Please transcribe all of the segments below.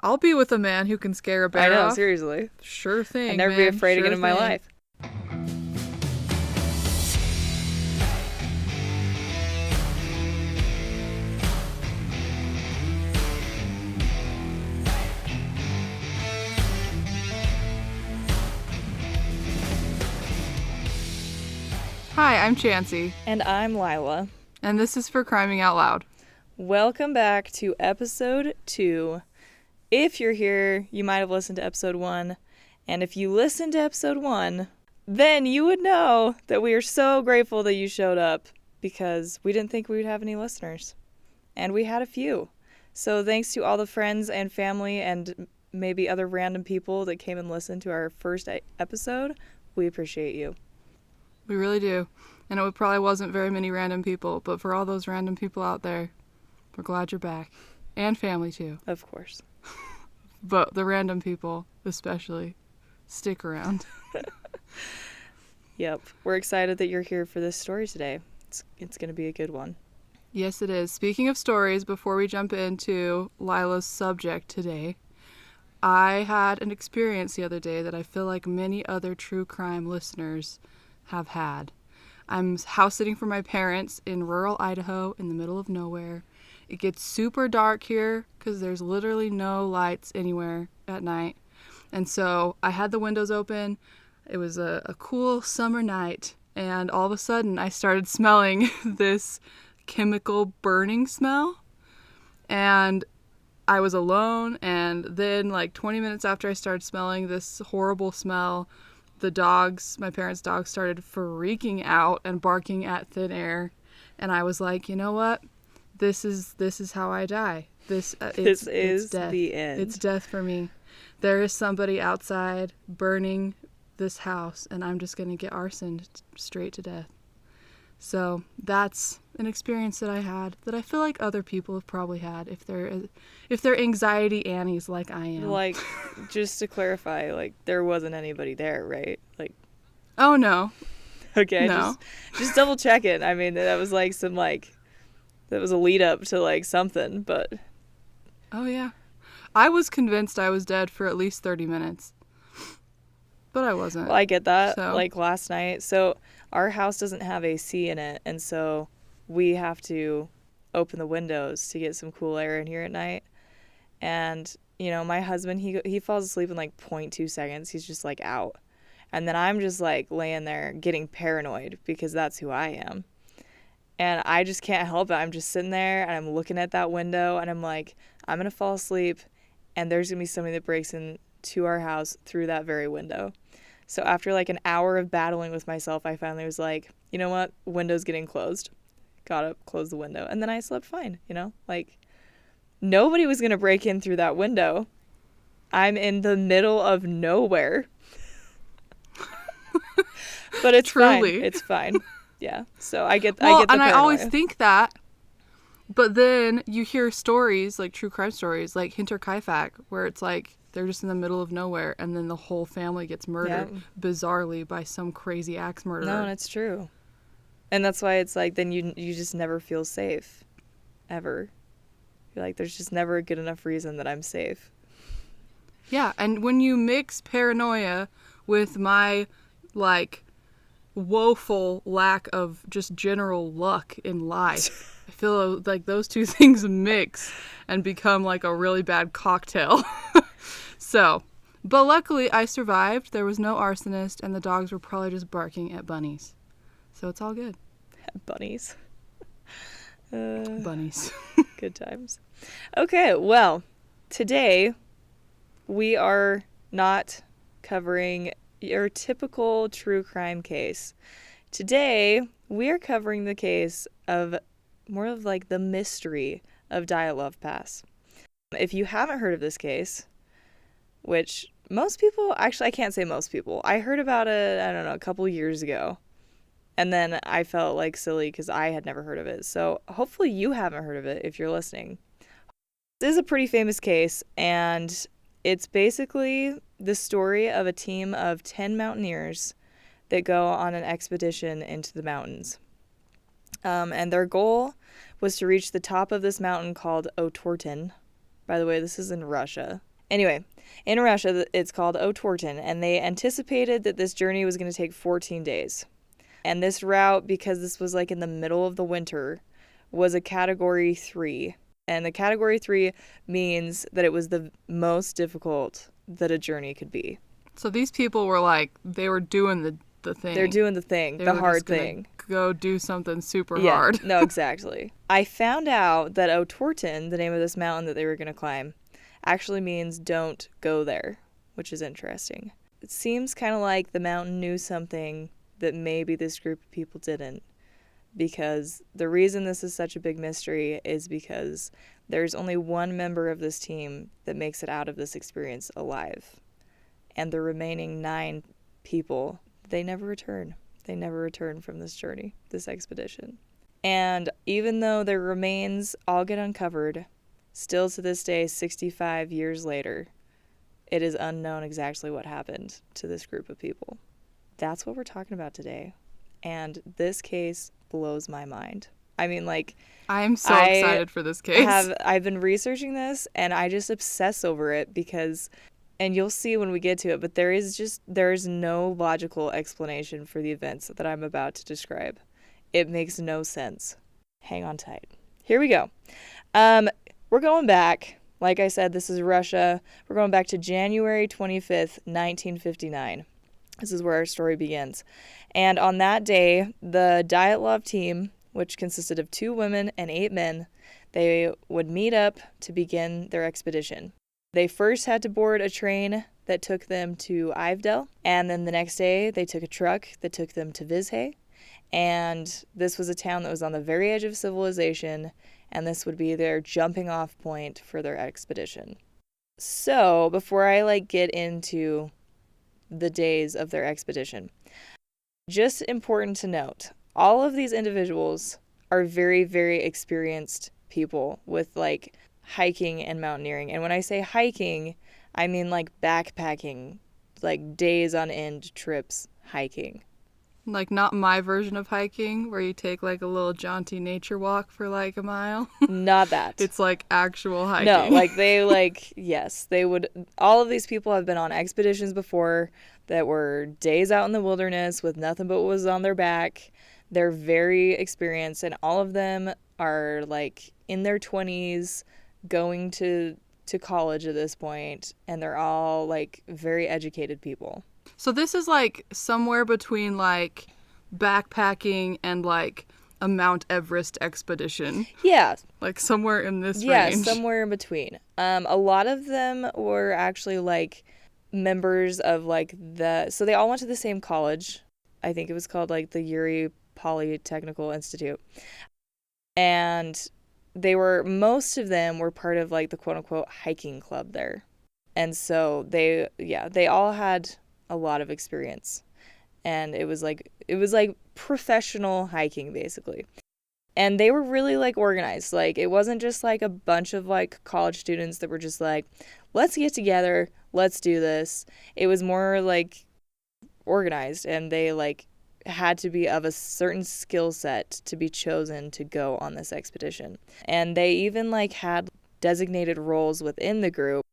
I'll be with a man who can scare a bear I know, off. seriously. Sure thing, I'd never be afraid again in my life. Hi, I'm Chansey. And I'm Lila. And this is for Criming Out Loud. Welcome back to episode 2. If you're here, you might have listened to episode 1. And if you listened to episode 1, then you would know that we are so grateful that you showed up because we didn't think we would have any listeners. And we had a few. So thanks to all the friends and family and maybe other random people that came and listened to our first episode. We appreciate you. We really do. And it probably wasn't very many random people, but for all those random people out there, we're glad you're back. And family too. Of course. But the random people, especially, stick around. Yep. We're excited that you're here for this story today. It's going to be a good one. Yes, it is. Speaking of stories, before we jump into Lila's subject today, I had an experience the other day that I feel like many other true crime listeners have had. I'm house sitting for my parents in rural Idaho in the middle of nowhere. It gets super dark here because there's literally no lights anywhere at night. And so I had the windows open. It was a cool summer night. And all of a sudden I started smelling this chemical burning smell. And I was alone. And then like 20 minutes after I started smelling this horrible smell, the dogs, my parents' dogs, started freaking out and barking at thin air. And I was like, you know what? This is how I die. This is death. The end. It's death for me. There is somebody outside burning this house, and I'm just going to get arsoned straight to death. So that's an experience that I had that I feel like other people have probably had if they're anxiety Annies like I am. Like, just to clarify, like, there wasn't anybody there, right? Like, oh no. Okay, no. just double check it. I mean, that was like some that was a lead up to like something, but oh yeah. I was convinced I was dead for at least 30 minutes. But I wasn't. Well, I get that. So. Like last night. So our house doesn't have AC in it, and so we have to open the windows to get some cool air in here at night. And, you know, my husband, he falls asleep in like 0.2 seconds. He's just like out. And then I'm just like laying there getting paranoid because that's who I am. And I just can't help it. I'm just sitting there and I'm looking at that window and I'm like, I'm going to fall asleep and there's going to be somebody that breaks into our house through that very window. So after like an hour of battling with myself, I finally was like, you know what? Window's getting closed. Gotta close the window. And then I slept fine, you know? Like, nobody was going to break in through that window. I'm in the middle of nowhere. But it's Truly. fine. It's fine. Yeah. So I get the and paranoia. I always think that, but then you hear stories, like true crime stories, like Hinterkaifeck, where it's like they're just in the middle of nowhere and then the whole family gets murdered bizarrely by some crazy axe murderer. No, and it's true. And that's why it's like then you just never feel safe. Ever. You're like, there's just never a good enough reason that I'm safe. Yeah, and when you mix paranoia with my, like, woeful lack of just general luck in life, I feel like those two things mix and become like a really bad cocktail. So, but luckily I survived. There was no arsonist and the dogs were probably just barking at bunnies. So it's all good. Bunnies. Bunnies. Good times. Okay, well, today we are not covering your typical true crime case. Today, we are covering the case of more of like the mystery of Dyatlov Pass. If you haven't heard of this case, which most people, actually I can't say most people, I heard about it, I don't know, a couple years ago. And then I felt like silly because I had never heard of it. So hopefully you haven't heard of it if you're listening. This is a pretty famous case, and it's basically the story of a team of 10 mountaineers that go on an expedition into the mountains. And their goal was to reach the top of this mountain called Otorten. By the way, this is in Russia. Anyway, in Russia, it's called Otorten, and they anticipated that this journey was going to take 14 days. And this route, because this was like in the middle of the winter, was a Category 3. And the Category 3 means that it was the most difficult that a journey could be. So these people were like, they were doing the thing. They're doing the thing, They the were hard just gonna thing. Go do something super Yeah, hard. no, exactly. I found out that Otorten, the name of this mountain that they were going to climb, actually means don't go there, which is interesting. It seems kind of like the mountain knew something that maybe this group of people didn't, because the reason this is such a big mystery is because there's only one member of this team that makes it out of this experience alive, and the remaining 9 people, they never return. They never return from this journey, this expedition. And even though their remains all get uncovered, still to this day, 65 years later, it is unknown exactly what happened to this group of people. That's what we're talking about today. And this case blows my mind. I mean, like, I am so excited for this case. I've been researching this, and I just obsess over it because, and you'll see when we get to it, but there is no logical explanation for the events that I'm about to describe. It makes no sense. Hang on tight. Here we go. We're going back. Like I said, this is Russia. We're going back to January 25th, 1959. This is where our story begins. And on that day, the Dyatlov team, which consisted of 2 women and 8 men, they would meet up to begin their expedition. They first had to board a train that took them to Ivdel, and then the next day they took a truck that took them to Vizhay. And this was a town that was on the very edge of civilization, and this would be their jumping off point for their expedition. So, before I get into the days of their expedition, just important to note, all of these individuals are very, very experienced people with hiking and mountaineering. And when I say hiking, I mean backpacking, days on end trips hiking. Not my version of hiking, where you take a little jaunty nature walk for a mile. Not that. It's actual hiking. No, yes, they would. All of these people have been on expeditions before that were days out in the wilderness with nothing but what was on their back. They're very experienced, and all of them are in their 20s, going to college at this point, and they're all very educated people. So this is somewhere between backpacking and a Mount Everest expedition. Yeah. Somewhere in this range. Yeah, somewhere in between. A lot of them were actually members of so they all went to the same college. I think it was called the Yuri Polytechnical Institute. And most of them were part of the quote unquote hiking club there. And so they all had a lot of experience, and it was professional hiking basically. And they were really organized. It wasn't just a bunch of college students that were just let's get together, let's do this. It was more organized, and they had to be of a certain skill set to be chosen to go on this expedition. And they even had designated roles within the group.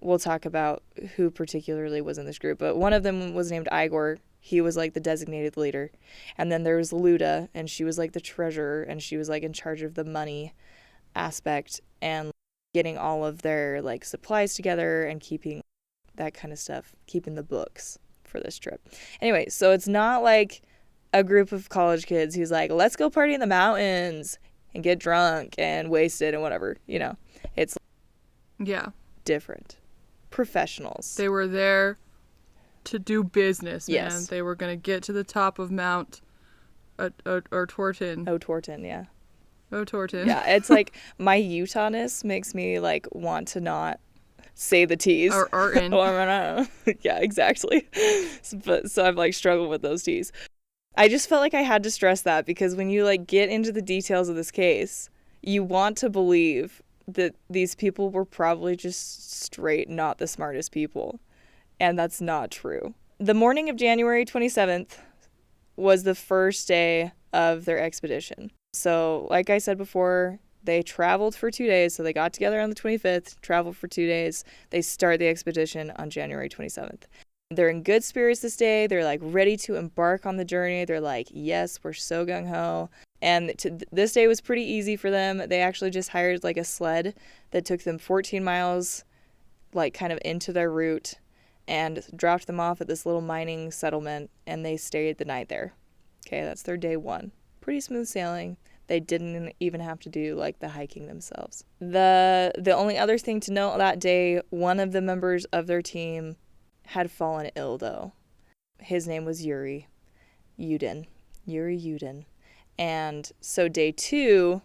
We'll talk about who particularly was in this group, but one of them was named Igor. He was the designated leader. And then there was Luda, and she was the treasurer, and she was in charge of the money aspect and getting all of their supplies together and keeping that kind of stuff, keeping the books for this trip. Anyway, so it's not a group of college kids who's let's go party in the mountains and get drunk and wasted and whatever, It's different. Professionals. They were there to do business, man. Yes. They were going to get to the top of Mount Otorten. Otorten, yeah. Otorten. Yeah, it's my Utah-ness makes me want to not say the T's. Or Artin. Yeah, exactly. So I've struggled with those T's. I just felt I had to stress that, because when you get into the details of this case, you want to believe that these people were probably just straight not the smartest people. And that's not true. The morning of January 27th was the first day of their expedition. So, like I said before, They traveled for 2 days. So they got together on the 25th, traveled for 2 days. They start the expedition on January 27th. They're in good spirits this day. They're like ready to embark on the journey. They're like, yes, we're so gung-ho. And this day was pretty easy for them. They actually just hired like a sled that took them 14 miles, like kind of into their route, and dropped them off at this little mining settlement, and they stayed the night there. Okay, that's their day one. Pretty smooth sailing. They didn't even have to do like the hiking themselves. The only other thing to note that day, one of the members of their team had fallen ill though. His name was Yuri Yudin. And so day 2,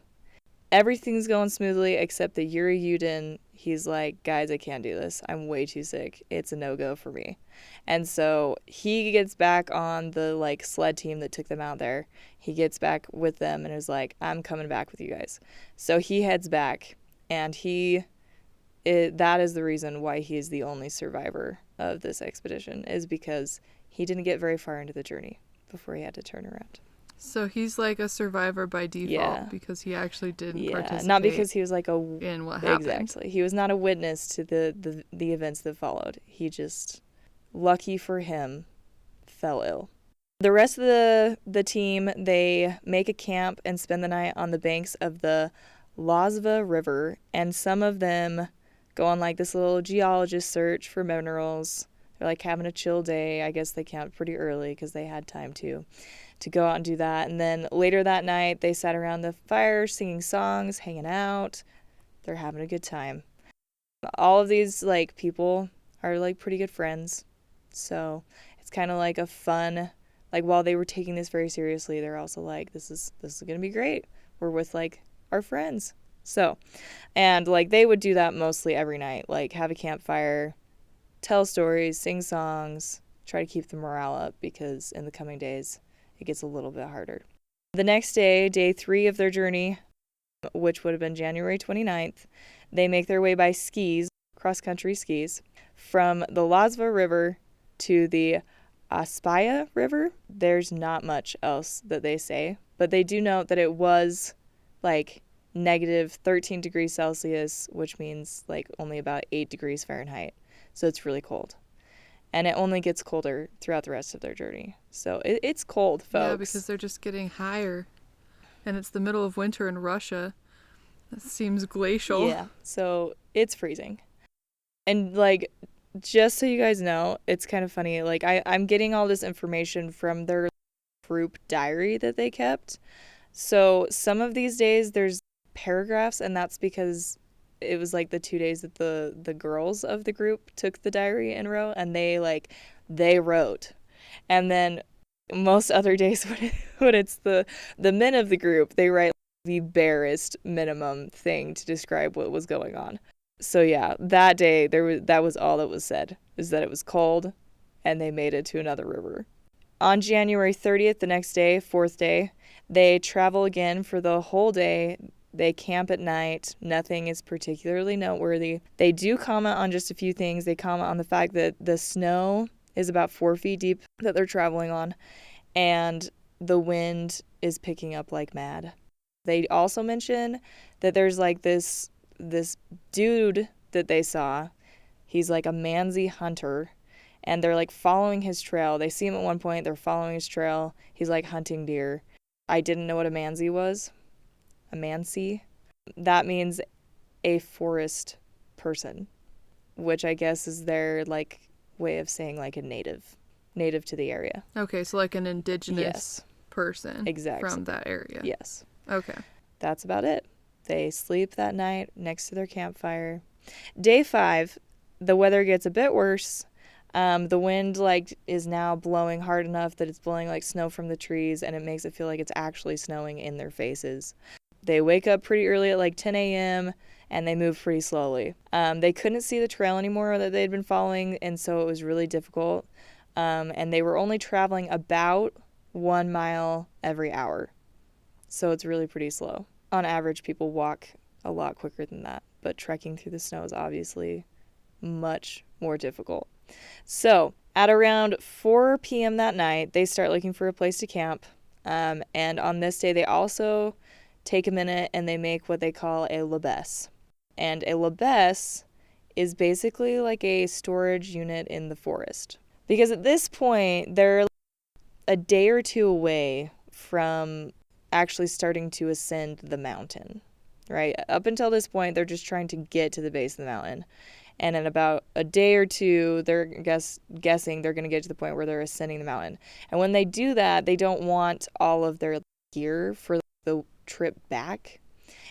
everything's going smoothly except that Yuri Yudin, he's like, guys, I can't do this. I'm way too sick. It's a no-go for me. And so he gets back on the like sled team that took them out there. He gets back with them and is like, I'm coming back with you guys. So he heads back, and that is the reason why he is the only survivor of this expedition, is because he didn't get very far into the journey before he had to turn around. So he's like a survivor by default because he actually didn't participate. Not because he was like in what happened. Exactly. He was not a witness to the events that followed. He just, lucky for him, fell ill. The rest of the team, they make a camp and spend the night on the banks of the Lazva River, and some of them go on like this little geologist search for minerals. They're like having a chill day. I guess they camped pretty early because they had time to go out and do that. And then later that night, they sat around the fire singing songs, hanging out. They're having a good time. All of these like people are like pretty good friends. So it's kind of like a fun, like while they were taking this very seriously, they're also like, this is going to be great. We're with like our friends. So, and like they would do that mostly every night, like have a campfire, tell stories, sing songs, try to keep the morale up, because in the coming days it gets a little bit harder. The next day, day 3 of their journey, which would have been January 29th, they make their way by skis, cross-country skis, from the Lazva River to the Aspaya River. There's not much else that they say, but they do note that it was like negative 13 degrees Celsius, which means like only about 8 degrees Fahrenheit. So it's really cold. And it only gets colder throughout the rest of their journey. So it's cold, folks. Yeah, because they're just getting higher. And it's the middle of winter in Russia. That seems glacial. Yeah, so it's freezing. And, like, just so you guys know, it's kind of funny. Like, I'm getting all this information from their group diary that they kept. So some of these days there's paragraphs, and that's because it was like the 2 days that the girls of the group took the diary and wrote, and they wrote. And then most other days when it's the men of the group, they write the barest minimum thing to describe what was going on. So yeah, that day that was all that was said, is that it was cold and they made it to another river. On January 30th, the next day, 4th day, they travel again for the whole day. They camp at night. Nothing is particularly noteworthy. They do comment on just a few things. They comment on the fact that the snow is about 4 feet deep that they're traveling on, and the wind is picking up like mad. They also mention that there's like this dude that they saw. He's like a manzy hunter, and they're like following his trail. They see him at one point. They're following his trail. He's like hunting deer. I didn't know what a manzy was. A mansi. That means a forest person, which I guess is their like way of saying like a native to the area. Okay, so like an indigenous person from that area. Yes. Okay. That's about it. They sleep that night next to their campfire. Day 5, the weather gets a bit worse. The wind like is now blowing hard enough that it's blowing like snow from the trees, and it makes it feel like it's actually snowing in their faces. They wake up pretty early at like 10 a.m. and they move pretty slowly. They couldn't see the trail anymore that they'd been following, and so it was really difficult. And they were only traveling about 1 mile every hour. So it's really pretty slow. On average, people walk a lot quicker than that, but trekking through the snow is obviously much more difficult. So at around 4 p.m. that night, they start looking for a place to camp. And on this day, they also take a minute and they make what they call a labesse. And a labesse is basically like a storage unit in the forest. Because at this point, they're a day or two away from actually starting to ascend the mountain, right? Up until this point, they're just trying to get to the base of the mountain. And in about a day or two, they're guessing they're going to get to the point where they're ascending the mountain. And when they do that, they don't want all of their gear for the trip back.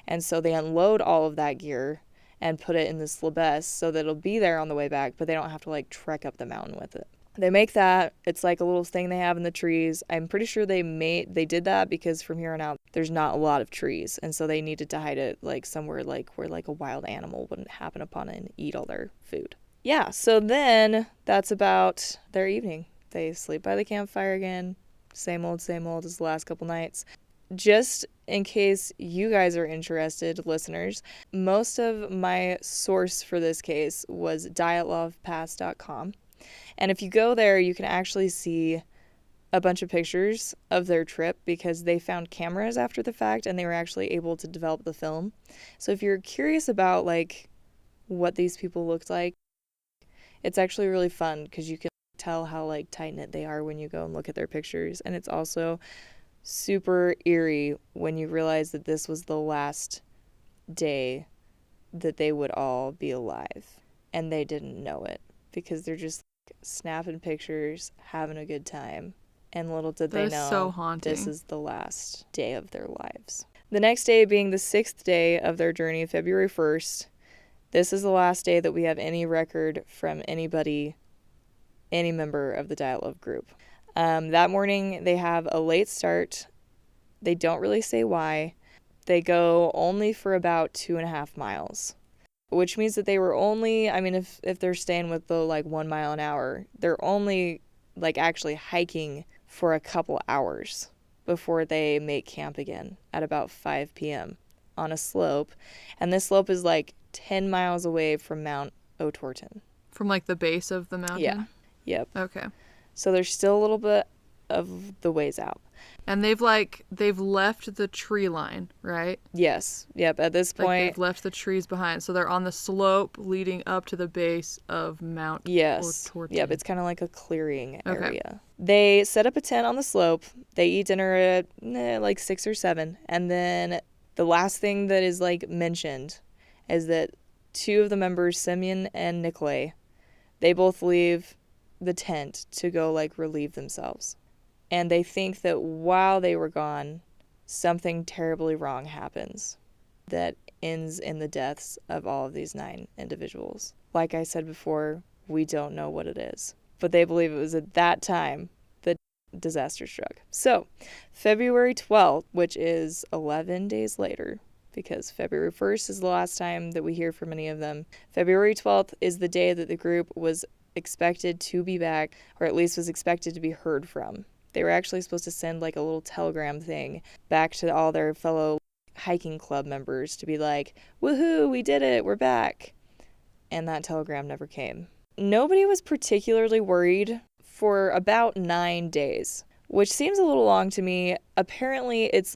And so they unload all of that gear and put it in this labesse so that it'll be there on the way back, but they don't have to like trek up the mountain with it. They make that. It's like a little thing they have in the trees. I'm pretty sure they did that because from here on out, there's not a lot of trees. And so they needed to hide it like somewhere like where like a wild animal wouldn't happen upon it and eat all their food. Yeah, so then that's about their evening. They sleep by the campfire again. Same old as the last couple nights. Just in case you guys are interested, listeners, most of my source for this case was dyatlovpass.com. And if you go there, you can actually see a bunch of pictures of their trip because they found cameras after the fact and they were actually able to develop the film. So if you're curious about like what these people looked like, it's actually really fun because you can tell how like tight-knit they are when you go and look at their pictures. And it's also super eerie when you realize that this was the last day that they would all be alive and they didn't know it because they're just snapping pictures, having a good time, and little did they know so haunting. This is the last day of their lives. The next day being the 6th day of their journey, February 1st, this is the last day that we have any record from anybody, any member of the Dyatlov group. That morning they have a late start. They don't really say why. They go only for about 2.5 miles. Which means that they were only, I mean, if they're staying with the, like, 1 mile an hour, they're only, like, actually hiking for a couple hours before they make camp again at about 5 p.m. on a slope. And this slope is, like, 10 miles away from Mount Otorten. From, like, the base of the mountain? Yeah. Yep. Okay. So there's still a little bit of the ways out. And they've left the tree line, right? Yes. Yep. At this point, like they've left the trees behind. So they're on the slope leading up to the base of Mount Otorten. Yep. It's kind of like a clearing area. Okay. They set up a tent on the slope. They eat dinner at like 6 or 7. And then the last thing that is like mentioned is that 2 of the members, Semyon and Nikolay, they both leave the tent to go like relieve themselves. And they think that while they were gone, something terribly wrong happens that ends in the deaths of all of these 9 individuals. Like I said before, we don't know what it is. But they believe it was at that time that disaster struck. So, February 12th, which is 11 days later, because February 1st is the last time that we hear from any of them, February 12th is the day that the group was expected to be back, or at least was expected to be heard from. They were actually supposed to send like a little telegram thing back to all their fellow hiking club members to be like, woohoo, we did it, we're back. And that telegram never came. Nobody was particularly worried for about 9 days, which seems a little long to me. Apparently it's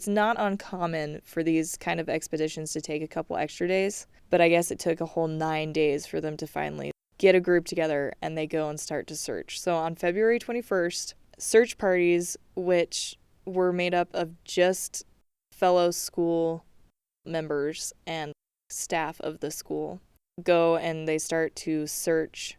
not uncommon for these kind of expeditions to take a couple extra days, but I guess it took a whole 9 days for them to finally get a group together and they go and start to search. So on February 21st, search parties, which were made up of just fellow school members and staff of the school, go and they start to search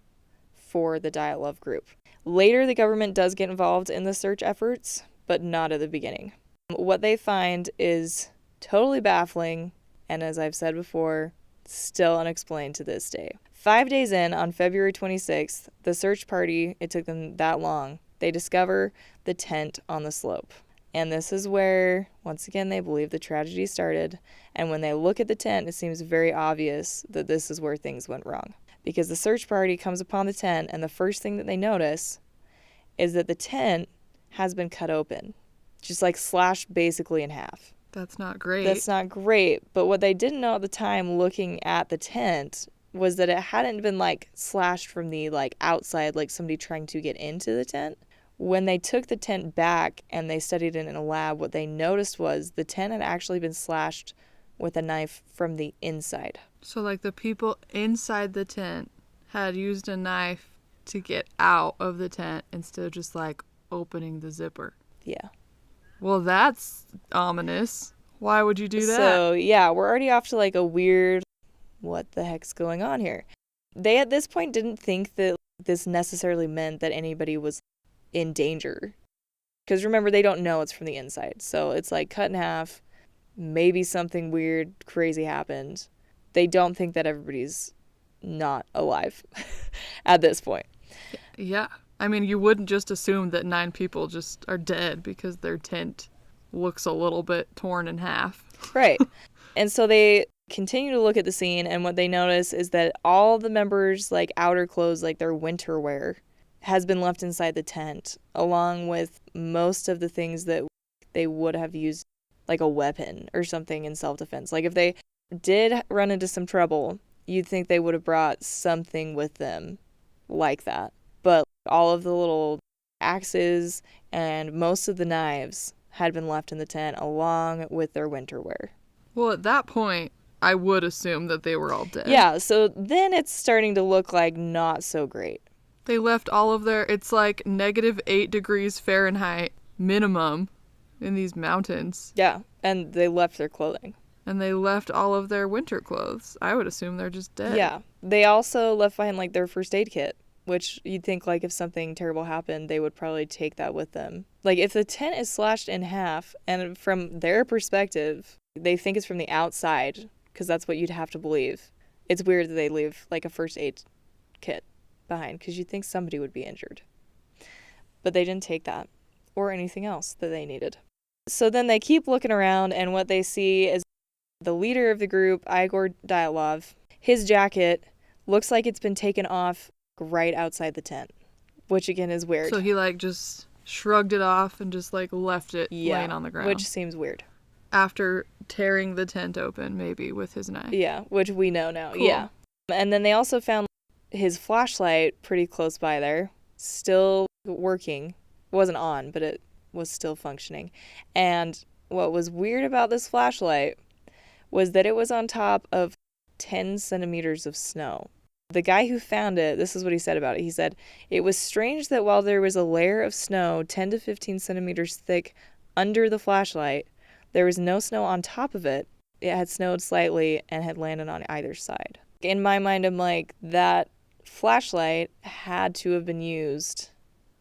for the Dyatlov group. Later, the government does get involved in the search efforts, but not at the beginning. What they find is totally baffling, and as I've said before, still unexplained to this day. 5 days in, on February 26th, the search party, it took them that long, they discover the tent on the slope. And this is where, once again, they believe the tragedy started. And when they look at the tent, it seems very obvious that this is where things went wrong. Because the search party comes upon the tent, and the first thing that they notice is that the tent has been cut open. Just like slashed basically in half. That's not great. That's not great. But what they didn't know at the time looking at the tent was that it hadn't been like slashed from the like outside, like somebody trying to get into the tent. When they took the tent back and they studied it in a lab, what they noticed was the tent had actually been slashed with a knife from the inside. So, like, the people inside the tent had used a knife to get out of the tent instead of just, like, opening the zipper. Yeah. Well, that's ominous. Why would you do that? So, yeah, we're already off to, like, a weird, what the heck's going on here? They, at this point, didn't think that this necessarily meant that anybody was in danger. Because remember, they don't know it's from the inside. So it's like cut in half. Maybe something weird, crazy happened. They don't think that everybody's not alive at this point. Yeah. I mean, you wouldn't just assume that 9 people just are dead because their tent looks a little bit torn in half. Right. And so they continue to look at the scene, and what they notice is that all the members' like outer clothes, like their winter wear, has been left inside the tent, along with most of the things that they would have used, like a weapon or something in self-defense. Like if they did run into some trouble, you'd think they would have brought something with them like that. But all of the little axes and most of the knives had been left in the tent along with their winter wear. Well, at that point, I would assume that they were all dead. Yeah, so then it's starting to look like not so great. They left all of their, it's like -8 degrees Fahrenheit minimum in these mountains. Yeah, and they left their clothing. And they left all of their winter clothes. I would assume they're just dead. Yeah. They also left behind like their first aid kit, which you'd think like if something terrible happened, they would probably take that with them. Like if the tent is slashed in half, and from their perspective, they think it's from the outside, because that's what you'd have to believe. It's weird that they leave like a first aid kit behind, because you'd think somebody would be injured. But they didn't take that or anything else that they needed. So then they keep looking around, and what they see is the leader of the group, Igor Dyatlov. His jacket looks like it's been taken off right outside the tent, which again is weird. So he like just shrugged it off and just like left it laying on the ground. Which seems weird. After tearing the tent open, maybe, with his knife. Yeah, which we know now. Cool. Yeah. And then they also found his flashlight pretty close by there, still working. It wasn't on, but it was still functioning. And what was weird about this flashlight was that it was on top of 10 centimeters of snow. The guy who found it, this is what he said about it. He said, "It was strange that while there was a layer of snow 10 to 15 centimeters thick under the flashlight, there was no snow on top of it. It had snowed slightly and had landed on either side." In my mind, I'm like, that flashlight had to have been used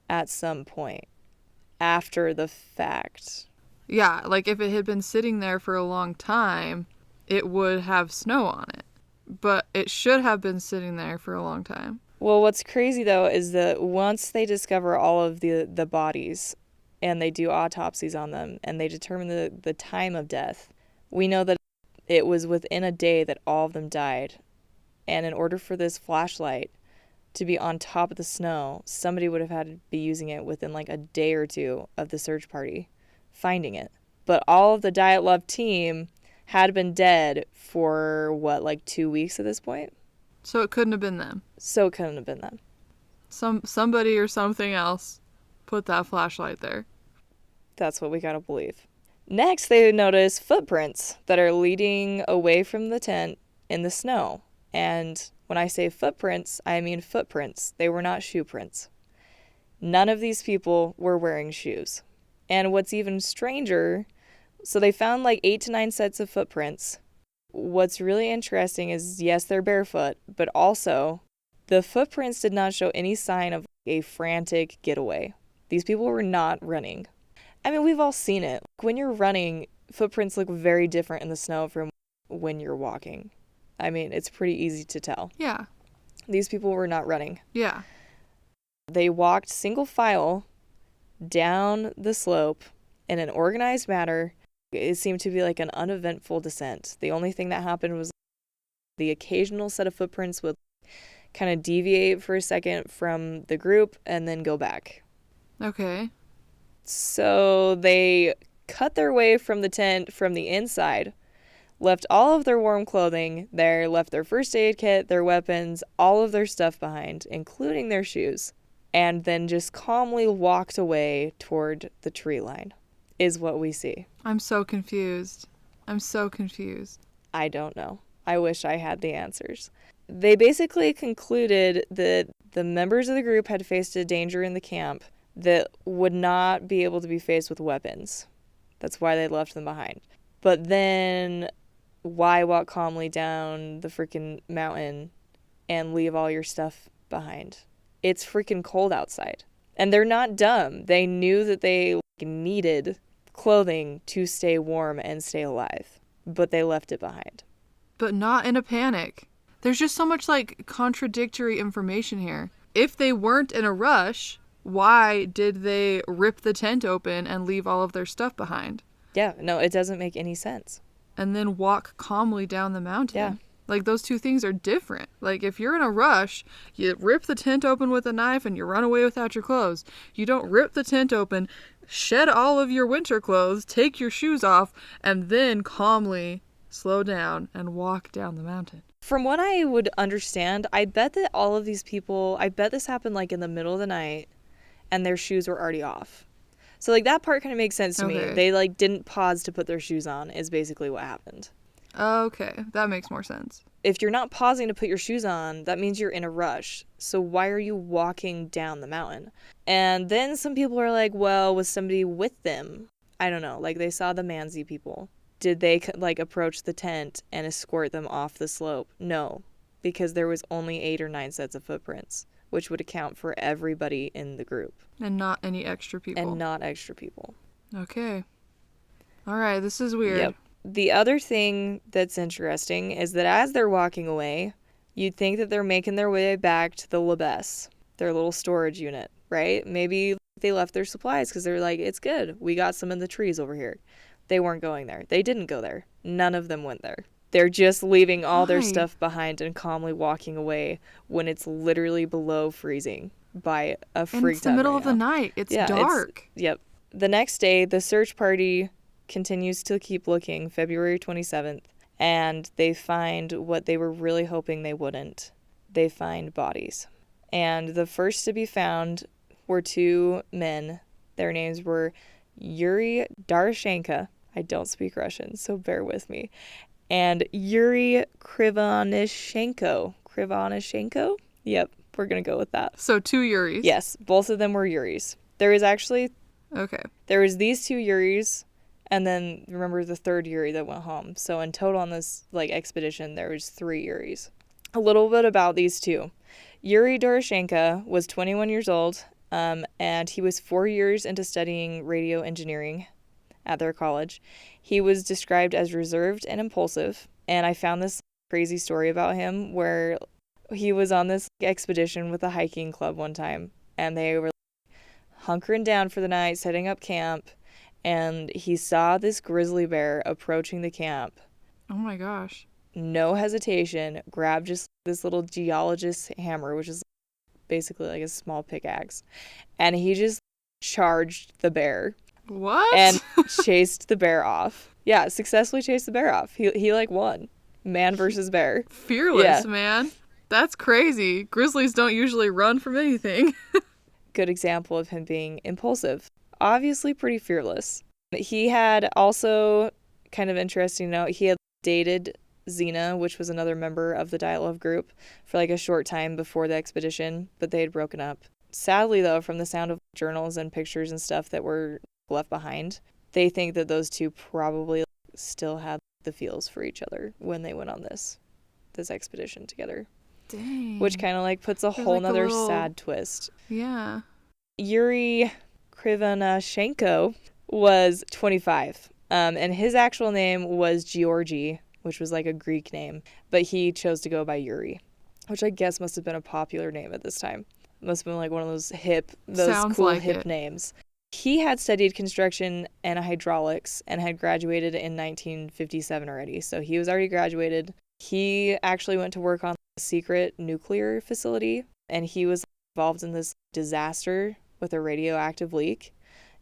at some point after the fact. Yeah, like if it had been sitting there for a long time, it would have snow on it. But it should have been sitting there for a long time. Well, what's crazy, though, is that once they discover all of the bodies and they do autopsies on them and they determine the time of death, we know that it was within a day that all of them died. And in order for this flashlight to be on top of the snow, somebody would have had to be using it within like a day or two of the search party finding it. But all of the Dyatlov team had been dead for, what, like 2 weeks at this point? So it couldn't have been them. So it couldn't have been them. Somebody or something else put that flashlight there. That's what we gotta believe. Next, they notice footprints that are leading away from the tent in the snow. And when I say footprints, I mean footprints. They were not shoe prints. None of these people were wearing shoes. And what's even stranger, so they found like 8 to 9 sets of footprints. What's really interesting is, yes, they're barefoot, but also the footprints did not show any sign of a frantic getaway. These people were not running. I mean, we've all seen it. When you're running, footprints look very different in the snow from when you're walking. I mean, it's pretty easy to tell. Yeah. These people were not running. Yeah. They walked single file down the slope in an organized manner. It seemed to be like an uneventful descent. The only thing that happened was the occasional set of footprints would kind of deviate for a second from the group and then go back. Okay. So they cut their way from the tent from the inside, left all of their warm clothing there, left their first aid kit, their weapons, all of their stuff behind, including their shoes. and then just calmly walked away toward the tree line, is what we see. I'm so confused. I don't know. I wish I had the answers. They basically concluded that the members of the group had faced a danger in the camp that would not be able to be faced with weapons. That's why they left them behind. But then why walk calmly down the freaking mountain and leave all your stuff behind? It's freaking cold outside. And they're not dumb. They knew that they needed clothing to stay warm and stay alive. But they left it behind. But not in a panic. There's just so much contradictory information here. If they weren't in a rush, why did they rip the tent open and leave all of their stuff behind? Yeah, no, it doesn't make any sense. And then walk calmly down the mountain. Yeah. Those two things are different. If you're in a rush, you rip the tent open with a knife and you run away without your clothes. You don't rip the tent open, shed all of your winter clothes, take your shoes off, and then calmly slow down and walk down the mountain. From what I would understand, I bet that all of these people, I bet this happened in the middle of the night and their shoes were already off. So that part kind of makes sense to me. They didn't pause to put their shoes on is basically what happened. Okay, that makes more sense. If you're not pausing to put your shoes on, that means you're in a rush. So why are you walking down the mountain? And then some people are like, well, was somebody with them? I don't know. They saw the Manzi people. Did they approach the tent and escort them off the slope? No, because there was only 8 or 9 sets of footprints, which would account for everybody in the group. And not any extra people. Okay. All right, this is weird. Yep. The other thing that's interesting is that as they're walking away, you'd think that they're making their way back to the Labesse, their little storage unit, right? Maybe they left their supplies because they're like, it's good. We got some in the trees over here. They weren't going there. They didn't go there. None of them went there. They're just leaving all their stuff behind and calmly walking away when it's literally below freezing by a freak time. And it's the middle of the night. It's dark. Yep. The next day, the search party continues to keep looking, February 27th, and they find what they were really hoping they wouldn't. They find bodies. And the first to be found were 2 men. Their names were Yuri Doroshenko. I don't speak Russian, so bear with me. And Yuri Krivonishenko. Krivonishenko? Yep, we're going to go with that. So 2 Yuris. Yes, both of them were Yuris. There was actually... Okay. There was these 2 Yuris, and then remember the 3rd Yuri that went home. So in total on this expedition, there was 3 Yuris. A little bit about these 2. Yuri Doroshenko was 21 years old, and he was 4 years into studying radio engineering at their college. He was described as reserved and impulsive, and I found this crazy story about him where he was on this expedition with a hiking club one time, and they were hunkering down for the night, setting up camp, and he saw this grizzly bear approaching the camp. Oh my gosh. No hesitation, grabbed just this little geologist's hammer, which is basically a small pickaxe, and he just charged the bear. What? And chased the bear off. Yeah, successfully chased the bear off. He won. Man versus bear. Fearless, man. That's crazy. Grizzlies don't usually run from anything. Good example of him being impulsive. Obviously pretty fearless. He had also, kind of interesting note, he had dated Zena, which was another member of the Dyatlov group, for a short time before the expedition, but they had broken up. Sadly, though, from the sound of journals and pictures and stuff that were left behind, they think that those 2 probably still had the feels for each other when they went on this expedition together. Dang. Which kind of puts a whole nother sad twist. Yeah. Yuri Krivonishenko was 25, and his actual name was Georgi, which was a Greek name, but he chose to go by Yuri, which I guess must have been a popular name at this time. Must have been one of those cool hip names. He had studied construction and hydraulics and had graduated in 1957 already. So he was already graduated. He actually went to work on a secret nuclear facility, and he was involved in this disaster with a radioactive leak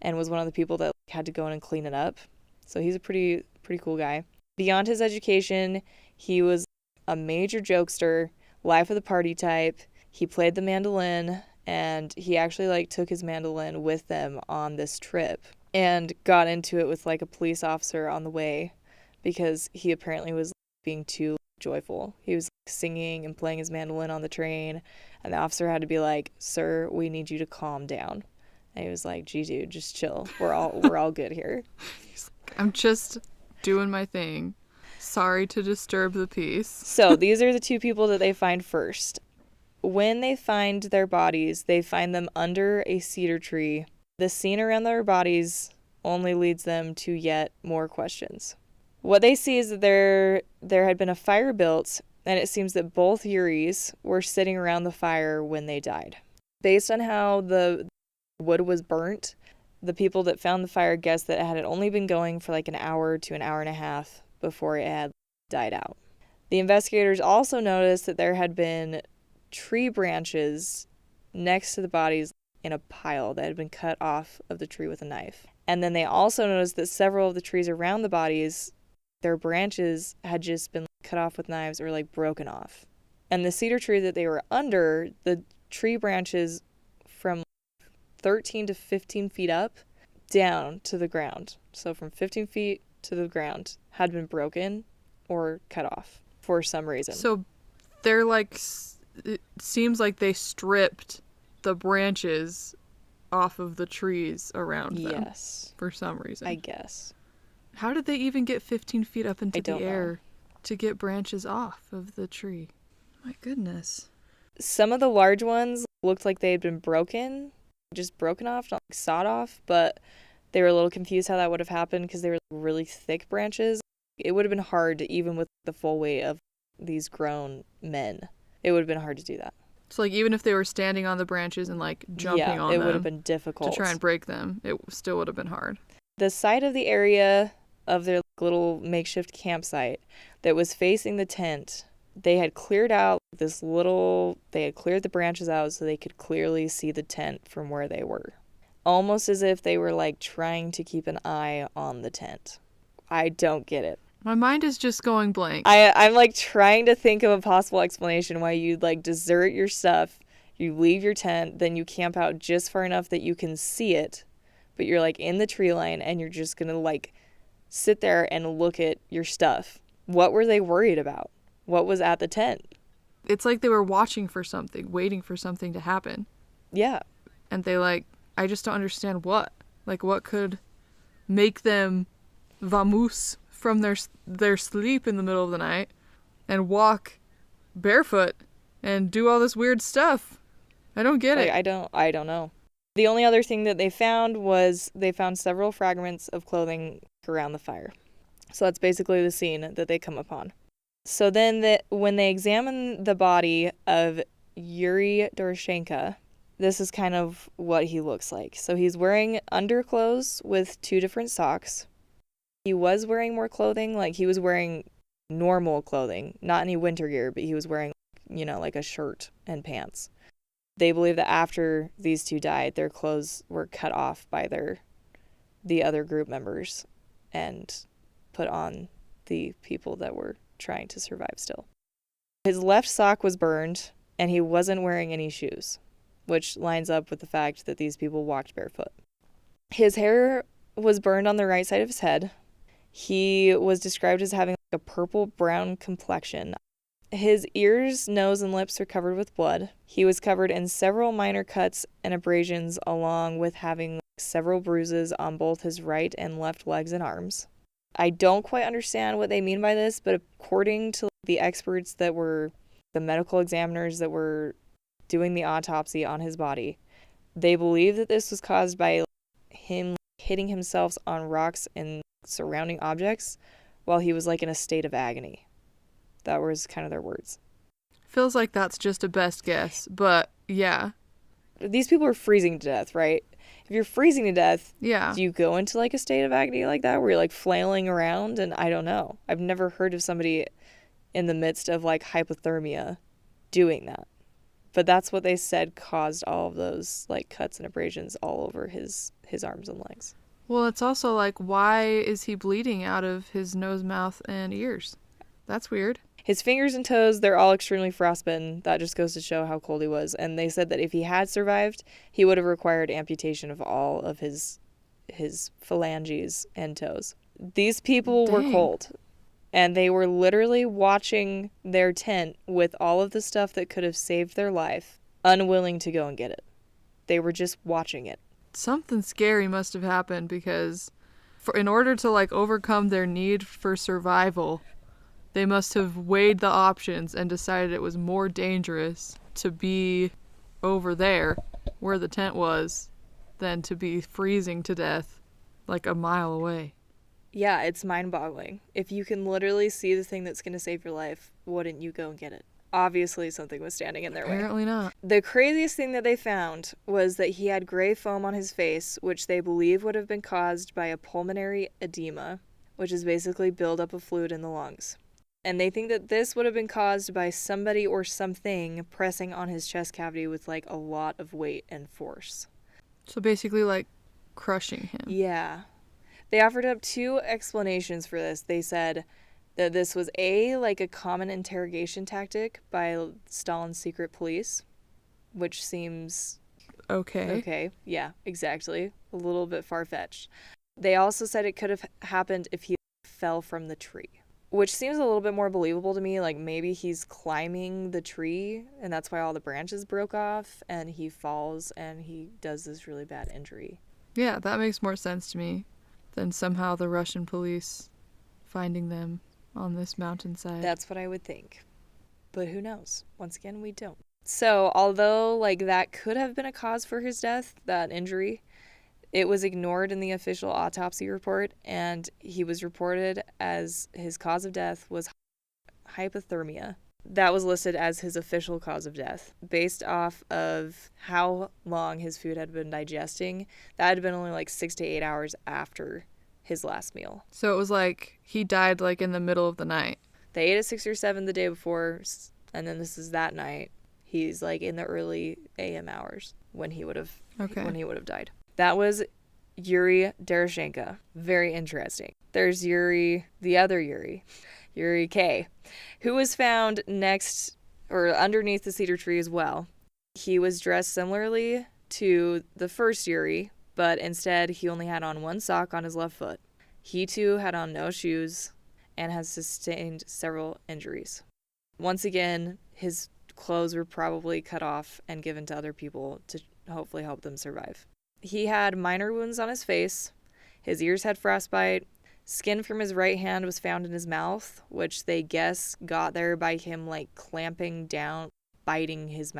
and was one of the people that had to go in and clean it up. So he's a pretty cool guy. Beyond his education, he was a major jokester, life of the party type. He played the mandolin and he actually like took his mandolin with them on this trip and got into it with like a police officer on the way because he apparently was being too joyful. He was singing and playing his mandolin on the train, and the officer had to be like, "Sir, we need you to calm down." And he was like, "Gee, dude, just chill. We're all good here." He's like, I'm just doing my thing. Sorry to disturb the peace. So these are the two people that they find first. When they find their bodies, they find them under a cedar tree. The scene around their bodies only leads them to yet more questions. What they see is that there had been a fire built, and it seems that both Yuris were sitting around the fire when they died. Based on how the wood was burnt, the people that found the fire guessed that it had only been going for like an hour to an hour and a half before it had died out. The investigators also noticed that there had been tree branches next to the bodies in a pile that had been cut off of the tree with a knife. And then they also noticed that several of the trees around the bodies, their branches had just been cut off with knives or like broken off. And the cedar tree that they were under, the tree branches from 13 to 15 feet up down to the ground. So from 15 feet to the ground had been broken or cut off for some reason. So they're like, it seems like they stripped the branches off of the trees around them. Yes. For some reason. I guess. How did they even get 15 feet up into I the don't air to get branches off of the tree? My goodness. Some of the large ones looked like they had been broken, just broken off, not like sawed off, but they were a little confused how that would have happened because they were really thick branches. It would have been hard, even with the full weight of these grown men. It would have been hard to do that. So like even if they were standing on the branches and like jumping on them, it would have been difficult to try and break them, it still would have been hard. The side of the area of their little makeshift campsite that was facing the tent, they had cleared out they had cleared the branches out so they could clearly see the tent from where they were. Almost as if they were like trying to keep an eye on the tent. I don't get it. My mind is just going blank. I'm like trying to think of a possible explanation why you'd like desert your stuff, you leave your tent, then you camp out just far enough that you can see it, but you're like in the tree line and you're just gonna like sit there and look at your stuff. What were they worried about? What was at the tent? It's like they were watching for something, waiting for something to happen. Yeah. And they like, I just don't understand what. Like what could make them vamoose from their sleep in the middle of the night and walk barefoot and do all this weird stuff. I don't get it. I don't know. The only other thing that they found was they found several fragments of clothing around the fire. So that's basically the scene that they come upon. So then when they examine the body of Yuri Doroshenko, this is kind of what he looks like. So he's wearing underclothes with 2 different socks. He was wearing more clothing, like he was wearing normal clothing, not any winter gear, but he was wearing, like a shirt and pants. They believe that after these 2 died, their clothes were cut off by the other group members and put on the people that were trying to survive still. His left sock was burned, and he wasn't wearing any shoes, which lines up with the fact that these people walked barefoot. His hair was burned on the right side of his head. He was described as having a purple-brown complexion. His ears, nose, and lips were covered with blood. He was covered in several minor cuts and abrasions, along with having several bruises on both his right and left legs and arms. I don't quite understand what they mean by this, but according to the experts that were the medical examiners that were doing the autopsy on his body, they believe that this was caused by him hitting himself on rocks and surrounding objects while he was like in a state of agony. That was kind of their words. Feels like that's just a best guess, but yeah. These people are freezing to death, right? If you're freezing to death, yeah, do you go into like a state of agony like that where you're like flailing around? And I don't know. I've never heard of somebody in the midst of like hypothermia doing that. But that's what they said caused all of those like cuts and abrasions all over his arms and legs. Well, it's also like, why is he bleeding out of his nose, mouth, and ears? That's weird. His fingers and toes, they're all extremely frostbitten. That just goes to show how cold he was. And they said that if he had survived, he would have required amputation of all of his phalanges and toes. These people were Dang. cold. And they were literally watching their tent with all of the stuff that could have saved their life, unwilling to go and get it. They were just watching it. Something scary must have happened because in order to like overcome their need for survival, they must have weighed the options and decided it was more dangerous to be over there where the tent was than to be freezing to death like a mile away. Yeah, it's mind-boggling. If you can literally see the thing that's going to save your life, wouldn't you go and get it? Obviously, something was standing in their way. Apparently not. The craziest thing that they found was that he had gray foam on his face, which they believe would have been caused by a pulmonary edema, which is basically buildup of fluid in the lungs. And they think that this would have been caused by somebody or something pressing on his chest cavity with like a lot of weight and force. So basically like crushing him. Yeah. They offered up two explanations for this. They said that this was like a common interrogation tactic by Stalin's secret police, which seems okay. Yeah, exactly. A little bit far-fetched. They also said it could have happened if he fell from the tree, which seems a little bit more believable to me. Like maybe he's climbing the tree and that's why all the branches broke off and he falls and he does this really bad injury. Yeah, that makes more sense to me than somehow the Russian police finding them on this mountainside. That's what I would think. But who knows? Once again, we don't. So, although like that could have been a cause for his death, that injury, it was ignored in the official autopsy report, and he was reported as his cause of death was hypothermia. That was listed as his official cause of death. Based off of how long his food had been digesting, that had been only like 6 to 8 hours after his last meal. So it was like he died like in the middle of the night. They ate at 6 or 7 the day before, and then this is that night. He's like in the early AM hours when he would have died. That was Yuri Deroshenko. Very interesting. There's Yuri, the other Yuri K, who was found next or underneath the cedar tree as well. He was dressed similarly to the first Yuri, but instead he only had on one sock on his left foot. He too had on no shoes and has sustained several injuries. Once again, his clothes were probably cut off and given to other people to hopefully help them survive. He had minor wounds on his face. His ears had frostbite. Skin from his right hand was found in his mouth, which they guess got there by him like clamping down, biting his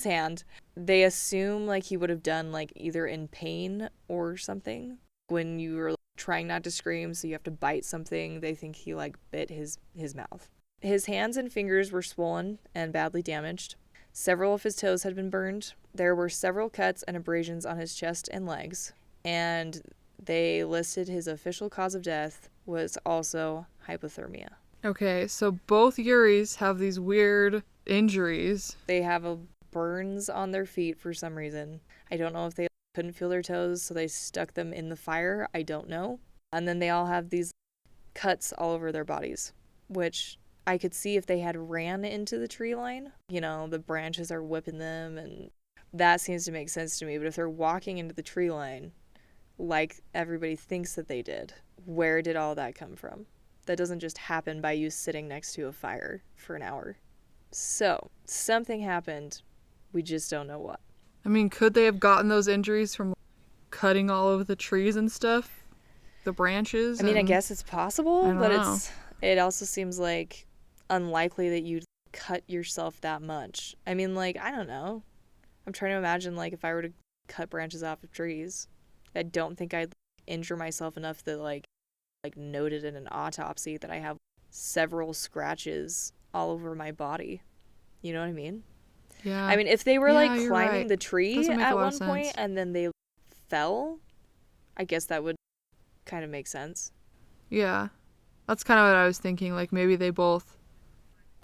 hand. They assume like he would have done like either in pain or something. When you were trying not to scream, so you have to bite something, they think he like bit his mouth. His hands and fingers were swollen and badly damaged. Several of his toes had been burned. There were several cuts and abrasions on his chest and legs. And they listed his official cause of death was also hypothermia. Okay, so both Yuris have these weird injuries. They have burns on their feet for some reason. I don't know if they couldn't feel their toes, so they stuck them in the fire. I don't know. And then they all have these cuts all over their bodies, which I could see if they had ran into the tree line. You know, the branches are whipping them, and that seems to make sense to me. But if they're walking into the tree line, like everybody thinks that they did, where did all that come from? That doesn't just happen by you sitting next to a fire for an hour. So, something happened. We just don't know what. I mean, could they have gotten those injuries from cutting all of the trees and stuff? The branches? I mean, I guess it's possible, but know. it also seems like unlikely that you'd cut yourself that much. I mean, like, I don't know. I'm trying to imagine, like, if I were to cut branches off of trees, I don't think I'd injure myself enough that, like noted in an autopsy that I have several scratches all over my body. You know what I mean? Yeah. I mean, if they were, like, climbing the tree Doesn't make at a lot one of point sense. and then they fell, I guess that would kind of make sense. Yeah. That's kind of what I was thinking. Like, maybe they both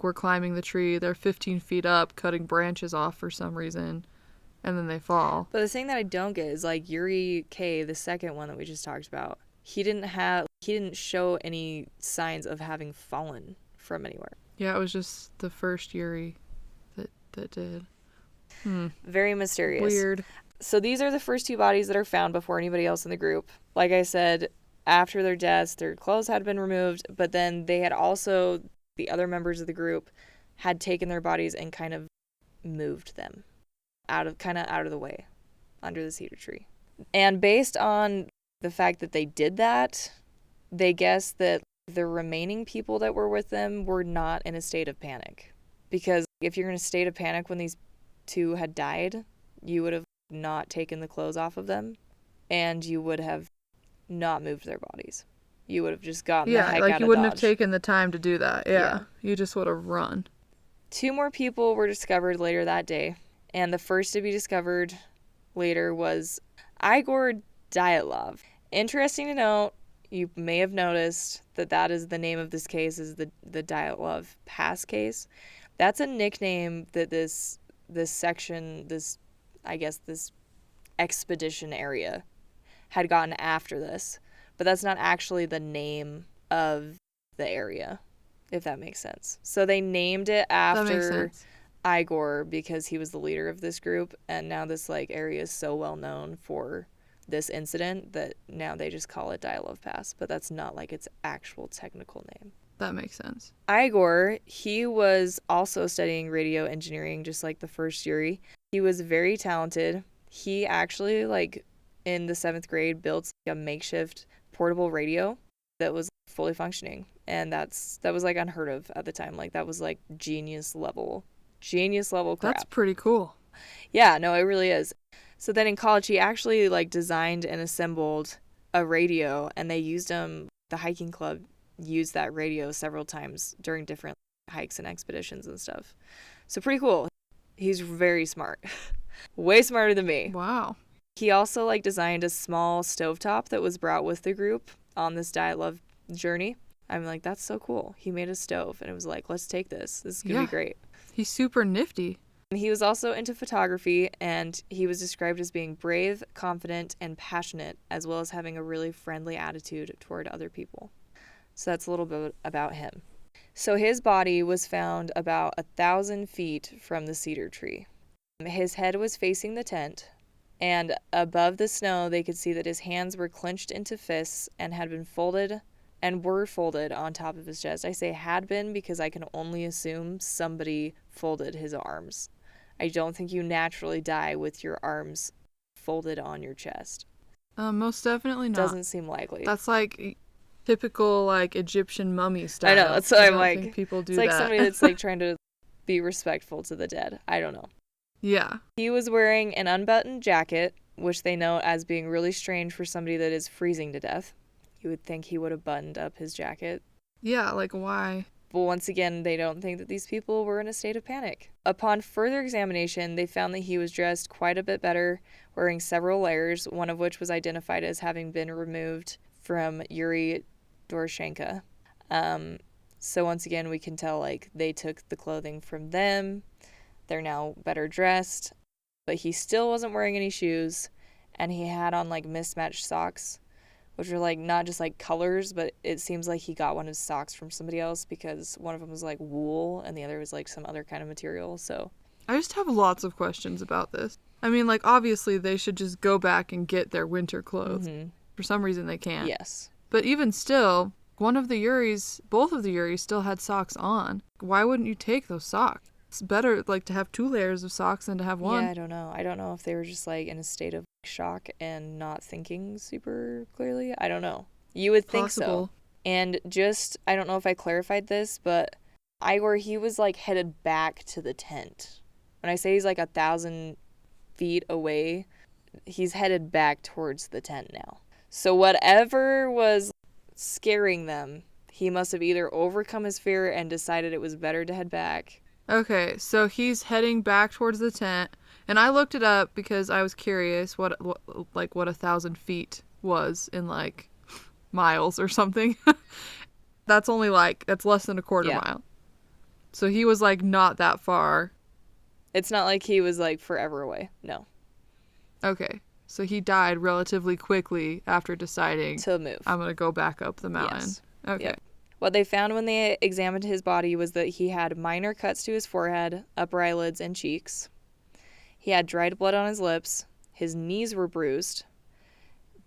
were climbing the tree. They're 15 feet up, cutting branches off for some reason, and then they fall. But the thing that I don't get is, like, Yuri K, the second one that we just talked about, he he didn't show any signs of having fallen from anywhere. Yeah, it was just the first Yuri that did. Very mysterious. Weird. So these are the first 2 bodies that are found before anybody else in the group. Like I said, after their deaths, their clothes had been removed, but then they had also, the other members of the group had taken their bodies and kind of moved them out of the way under the cedar tree. And based on the fact that they did that, they guessed that the remaining people that were with them were not in a state of panic. Because if you're in a state of panic when these 2 had died, you would have not taken the clothes off of them, and you would have not moved their bodies. You would have just gotten the heck out of Dodge. Yeah, like you wouldn't have taken the time to do that. Yeah. You just would have run. 2 more people were discovered later that day, and the first to be discovered later was Igor Dyatlov. Interesting to note, you may have noticed that is the name of this case, is the Dyatlov Pass case. That's a nickname that this section, this expedition area had gotten after this. But that's not actually the name of the area, if that makes sense. So they named it after Igor because he was the leader of this group, and now this area is so well known for this incident that now they just call it Dyatlov Pass, but that's not its actual technical name. That makes sense. Igor, he was also studying radio engineering just like the first Yuri. He was very talented. He actually, in the 7th grade, built a makeshift portable radio that was fully functioning. And that was unheard of at the time. That was genius level crap. That's pretty cool. Yeah, no, it really is. So then in college, he actually designed and assembled a radio, and they used the hiking club used that radio several times during different hikes and expeditions and stuff. So pretty cool. He's very smart. Way smarter than me. Wow. He also designed a small stovetop that was brought with the group on this Dyatlov journey. I'm that's so cool. He made a stove, and it was let's take this. This is going to be great. He's super nifty. He was also into photography, and he was described as being brave, confident, and passionate, as well as having a really friendly attitude toward other people. So that's a little bit about him. So his body was found about 1,000 feet from the cedar tree. His head was facing the tent, and above the snow they could see that his hands were clenched into fists and had been folded and were folded on top of his chest. I say had been because I can only assume somebody folded his arms. I don't think you naturally die with your arms folded on your chest. Most definitely not. Doesn't seem likely. That's typical Egyptian mummy style. I know, that's what I'm think people do it's that. Somebody that's trying to be respectful to the dead. I don't know. Yeah. He was wearing an unbuttoned jacket, which they note as being really strange for somebody that is freezing to death. You would think he would have buttoned up his jacket. Yeah, why? But once again, they don't think that these people were in a state of panic. Upon further examination, they found that he was dressed quite a bit better, wearing several layers, one of which was identified as having been removed from Yuri Doroshenko. So once again, we can tell they took the clothing from them. They're now better dressed, but he still wasn't wearing any shoes, and he had on mismatched socks, which are not just colors, but it seems like he got one of his socks from somebody else because one of them was wool and the other was some other kind of material. So I just have lots of questions about this. I mean, obviously they should just go back and get their winter clothes. Mm-hmm. For some reason they can't. Yes. But even still, both of the Yuris still had socks on. Why wouldn't you take those socks? It's better to have 2 layers of socks than to have one. Yeah, I don't know. I don't know if they were just in a state of shock and not thinking super clearly. I don't know. You would think so. And I don't know if I clarified this, but Igor, he was headed back to the tent. When I say he's 1,000 feet away, he's headed back towards the tent now. So whatever was scaring them, he must have either overcome his fear and decided it was better to head back. Okay, so he's heading back towards the tent, and I looked it up because I was curious what 1,000 feet was in miles or something. That's only that's less than a quarter mile. So he was not that far. It's not like he was forever away. No. Okay. So he died relatively quickly after deciding To move. I'm going to go back up the mountain. Yes. Okay. Yep. What they found when they examined his body was that he had minor cuts to his forehead, upper eyelids, and cheeks. He had dried blood on his lips. His knees were bruised.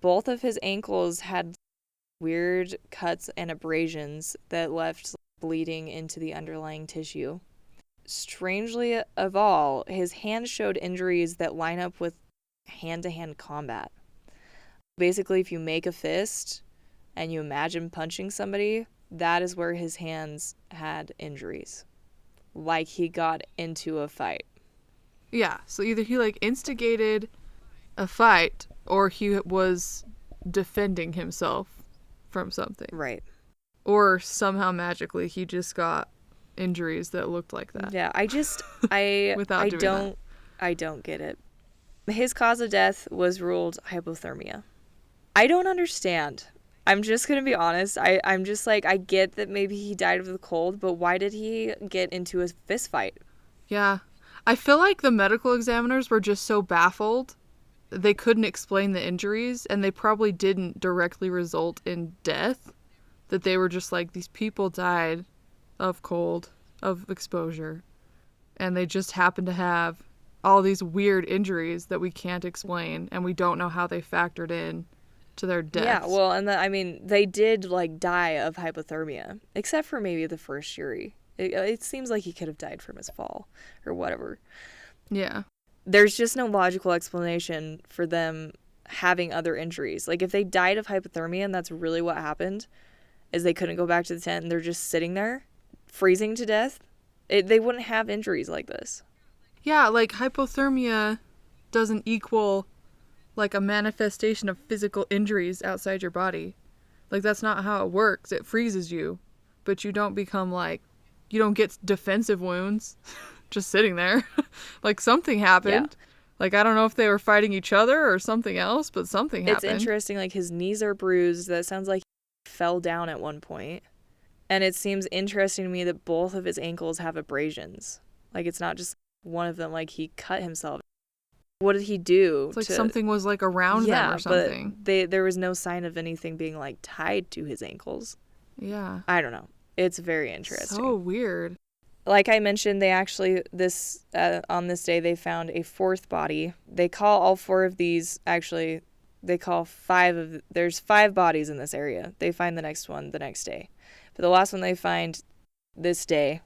Both of his ankles had weird cuts and abrasions that left bleeding into the underlying tissue. Strangely of all, his hands showed injuries that line up with hand-to-hand combat. Basically, if you make a fist and you imagine punching somebody, that is where his hands had injuries. Like he got into a fight. Yeah, so either he like instigated a fight or he was defending himself from something. Right. Or somehow magically he just got injuries that looked like that. Yeah, I don't get it. His cause of death was ruled hypothermia. I don't understand. I'm just going to be honest. I'm just like, I get that maybe he died of the cold, but why did he get into a fist fight? Yeah. I feel like the medical examiners were just so baffled. They couldn't explain the injuries, and they probably didn't directly result in death. That they were just like, these people died of cold, of exposure, and they just happened to have all these weird injuries that we can't explain, and we don't know how they factored in to their deaths. Yeah, well, and they did like die of hypothermia, except for maybe the first Yuri. It seems like he could have died from his fall or whatever. Yeah. There's just no logical explanation for them having other injuries. Like if they died of hypothermia and that's really what happened, is they couldn't go back to the tent and they're just sitting there freezing to death, they wouldn't have injuries like this. Yeah, like hypothermia doesn't equal like a manifestation of physical injuries outside your body. Like that's not how it works. It freezes you, but you don't become like, you don't get defensive wounds just sitting there. Like something happened. Yeah. Like I don't know if they were fighting each other or something else, but something happened. It's interesting, like his knees are bruised. That sounds like he fell down at one point. And it seems interesting to me that both of his ankles have abrasions. Like it's not just one of them, like he cut himself. What did he do? It's like something was like around them or something. But there was no sign of anything being like tied to his ankles. Yeah. I don't know. It's very interesting. So weird. Like I mentioned, they actually, on this day, they found a fourth body. They call all four of these, actually, they call there's 5 bodies in this area. They find the next one the next day. But the last one they find this day,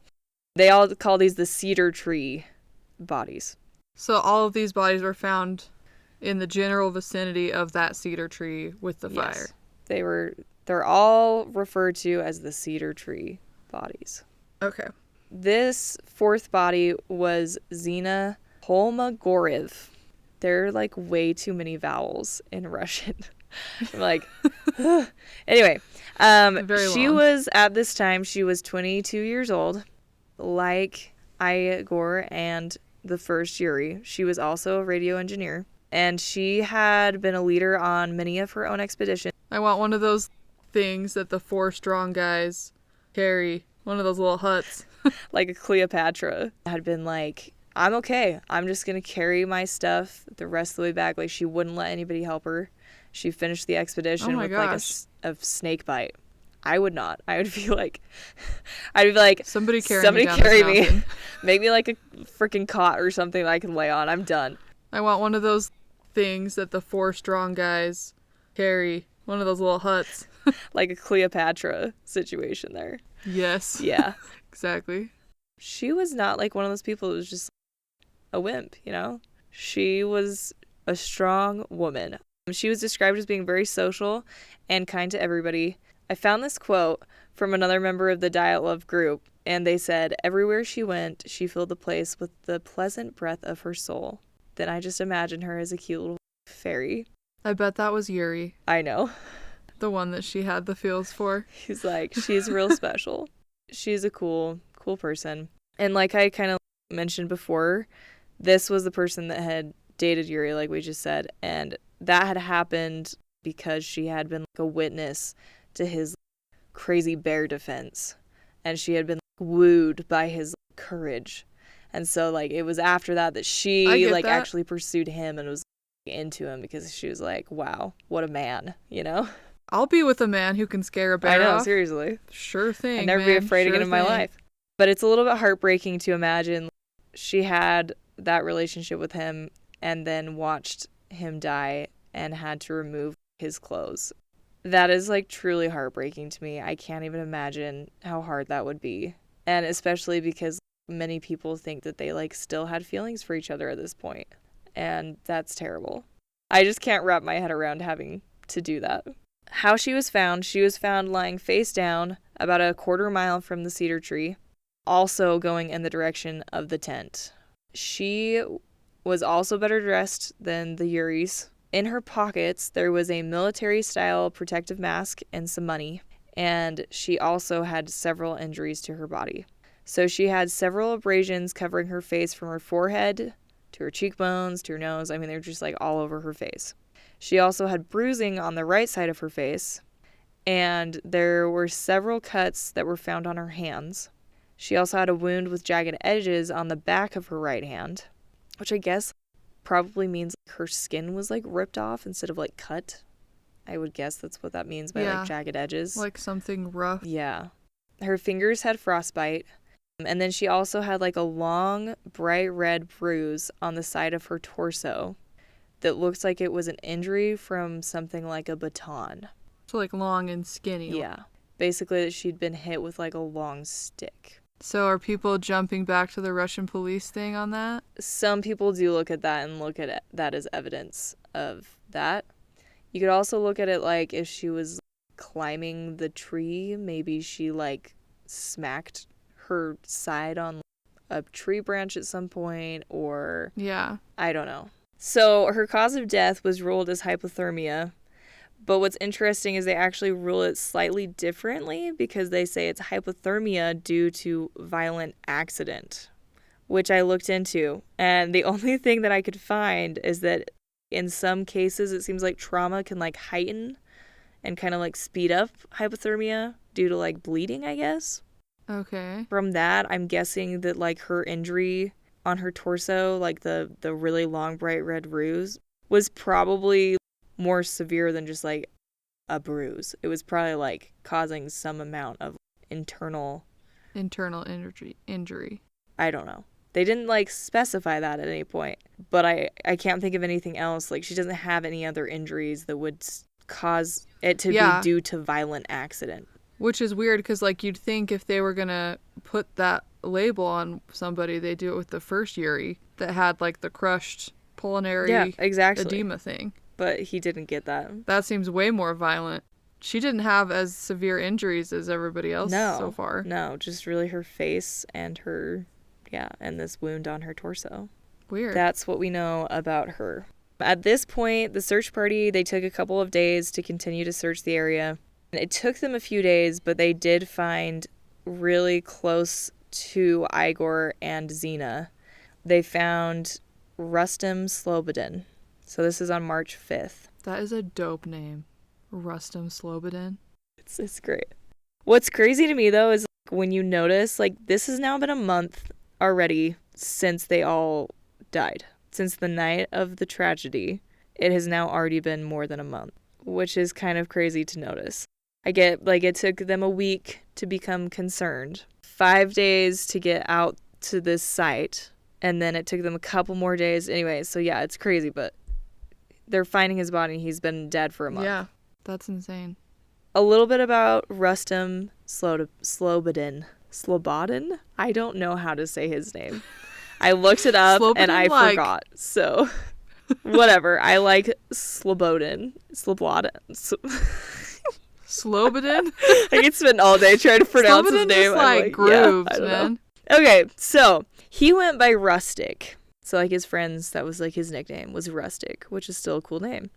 they all call these the cedar tree bodies. So all of these bodies were found in the general vicinity of that cedar tree with the fire. They're all referred to as the cedar tree bodies. Okay. This fourth body was Zina Holmogorov. There are like way too many vowels in Russian. I'm like, ugh. Anyway, she was at this time, she was 22 years old. Like Igor and the first Yuri, she was also a radio engineer. And she had been a leader on many of her own expeditions. I want one of those things that the 4 strong guys carry. One of those little huts. Like a Cleopatra had been like, I'm okay. I'm just going to carry my stuff the rest of the way back. Like she wouldn't let anybody help her. She finished the expedition with like a snake bite. I would not. I'd be like, somebody carry me. Make me like a freaking cot or something that I can lay on. I'm done. I want one of those things that the 4 strong guys carry. One of those little huts. Like a Cleopatra situation there. Yes. Yeah. Exactly. She was not like one of those people who was just a wimp, you know? She was a strong woman. She was described as being very social and kind to everybody. I found this quote from another member of the Dyatlov group, and they said, everywhere she went, she filled the place with the pleasant breath of her soul. Then I just imagined her as a cute little fairy. I bet that was Yuri. I know. The one that she had the feels for. He's like, she's real special. She's a cool person. And like I kind of mentioned before, this was the person that had dated Yuri, like we just said. And that had happened because she had been like a witness to his crazy bear defense. And she had been wooed by his courage. And so like it was after that she like actually pursued him and was into him because she was like, wow, what a man, you know? I'll be with a man who can scare a bear I know, off. seriously. Sure thing, I'd never man. be afraid again in my life. But it's a little bit heartbreaking to imagine she had that relationship with him and then watched him die and had to remove his clothes. That is like truly heartbreaking to me. I can't even imagine how hard that would be. And especially because many people think that they like still had feelings for each other at this point. And that's terrible. I just can't wrap my head around having to do that. How she was found lying face down about a quarter mile from the cedar tree, also going in the direction of the tent. She was also better dressed than the Uris. In her pockets, there was a military-style protective mask and some money, and she also had several injuries to her body. So she had several abrasions covering her face from her forehead to her cheekbones to her nose. I mean, they were just like all over her face. She also had bruising on the right side of her face, and there were several cuts that were found on her hands. She also had a wound with jagged edges on the back of her right hand, which I guess probably means her skin was like ripped off instead of like cut. I would guess that's what that means by like jagged edges. Like something rough. Yeah. Her fingers had frostbite. And then she also had like a long, bright red bruise on the side of her torso that looks like it was an injury from something like a baton. So like long and skinny. Yeah. Basically that she'd been hit with like a long stick. So are people jumping back to the Russian police thing on that? Some people do look at that and look at that as evidence of that. You could also look at it like if she was climbing the tree, maybe she like smacked her side on a tree branch at some point, or I don't know. So her cause of death was ruled as hypothermia, but what's interesting is they actually rule it slightly differently because they say it's hypothermia due to violent accident, which I looked into, and the only thing that I could find is that in some cases it seems like trauma can like heighten and kind of like speed up hypothermia due to like bleeding, I guess. Okay. From that, I'm guessing that like her injury on her torso, like the really long bright red bruise, was probably more severe than just like a bruise. It was probably like causing some amount of internal injury. I don't know. They didn't like specify that at any point, but I can't think of anything else. Like she doesn't have any other injuries that would cause it to be due to violent accident. Which is weird because, like, you'd think if they were going to put that label on somebody, they'd do it with the first Yuri that had, like, the crushed pulmonary edema thing. But he didn't get that. That seems way more violent. She didn't have as severe injuries as everybody else so far. No, just really her face and and this wound on her torso. Weird. That's what we know about her. At this point, the search party, they took a couple of days to continue to search the area. It took them a few days, but they did find really close to Igor and Zina. They found Rustem Slobodin. So this is on March 5th. That is a dope name. Rustem Slobodin. It's great. What's crazy to me, though, is when you notice, like, this has now been a month already since they all died. Since the night of the tragedy, it has now already been more than a month, which is kind of crazy to notice. I get, like, it took them a week to become concerned, 5 days to get out to this site, and then it took them a couple more days. Anyway, so yeah, it's crazy, but they're finding his body. He's been dead for a month. Yeah, that's insane. A little bit about Rustem Slobodin. Slobodin? I don't know how to say his name. I looked it up and I forgot. So, whatever. I like Slobodin. Slobodin? I could spend all day trying to pronounce his name. Slobodin just like grooves, man. Okay, so he went by Rustic. So like his friends, that was like his nickname was Rustic, which is still a cool name.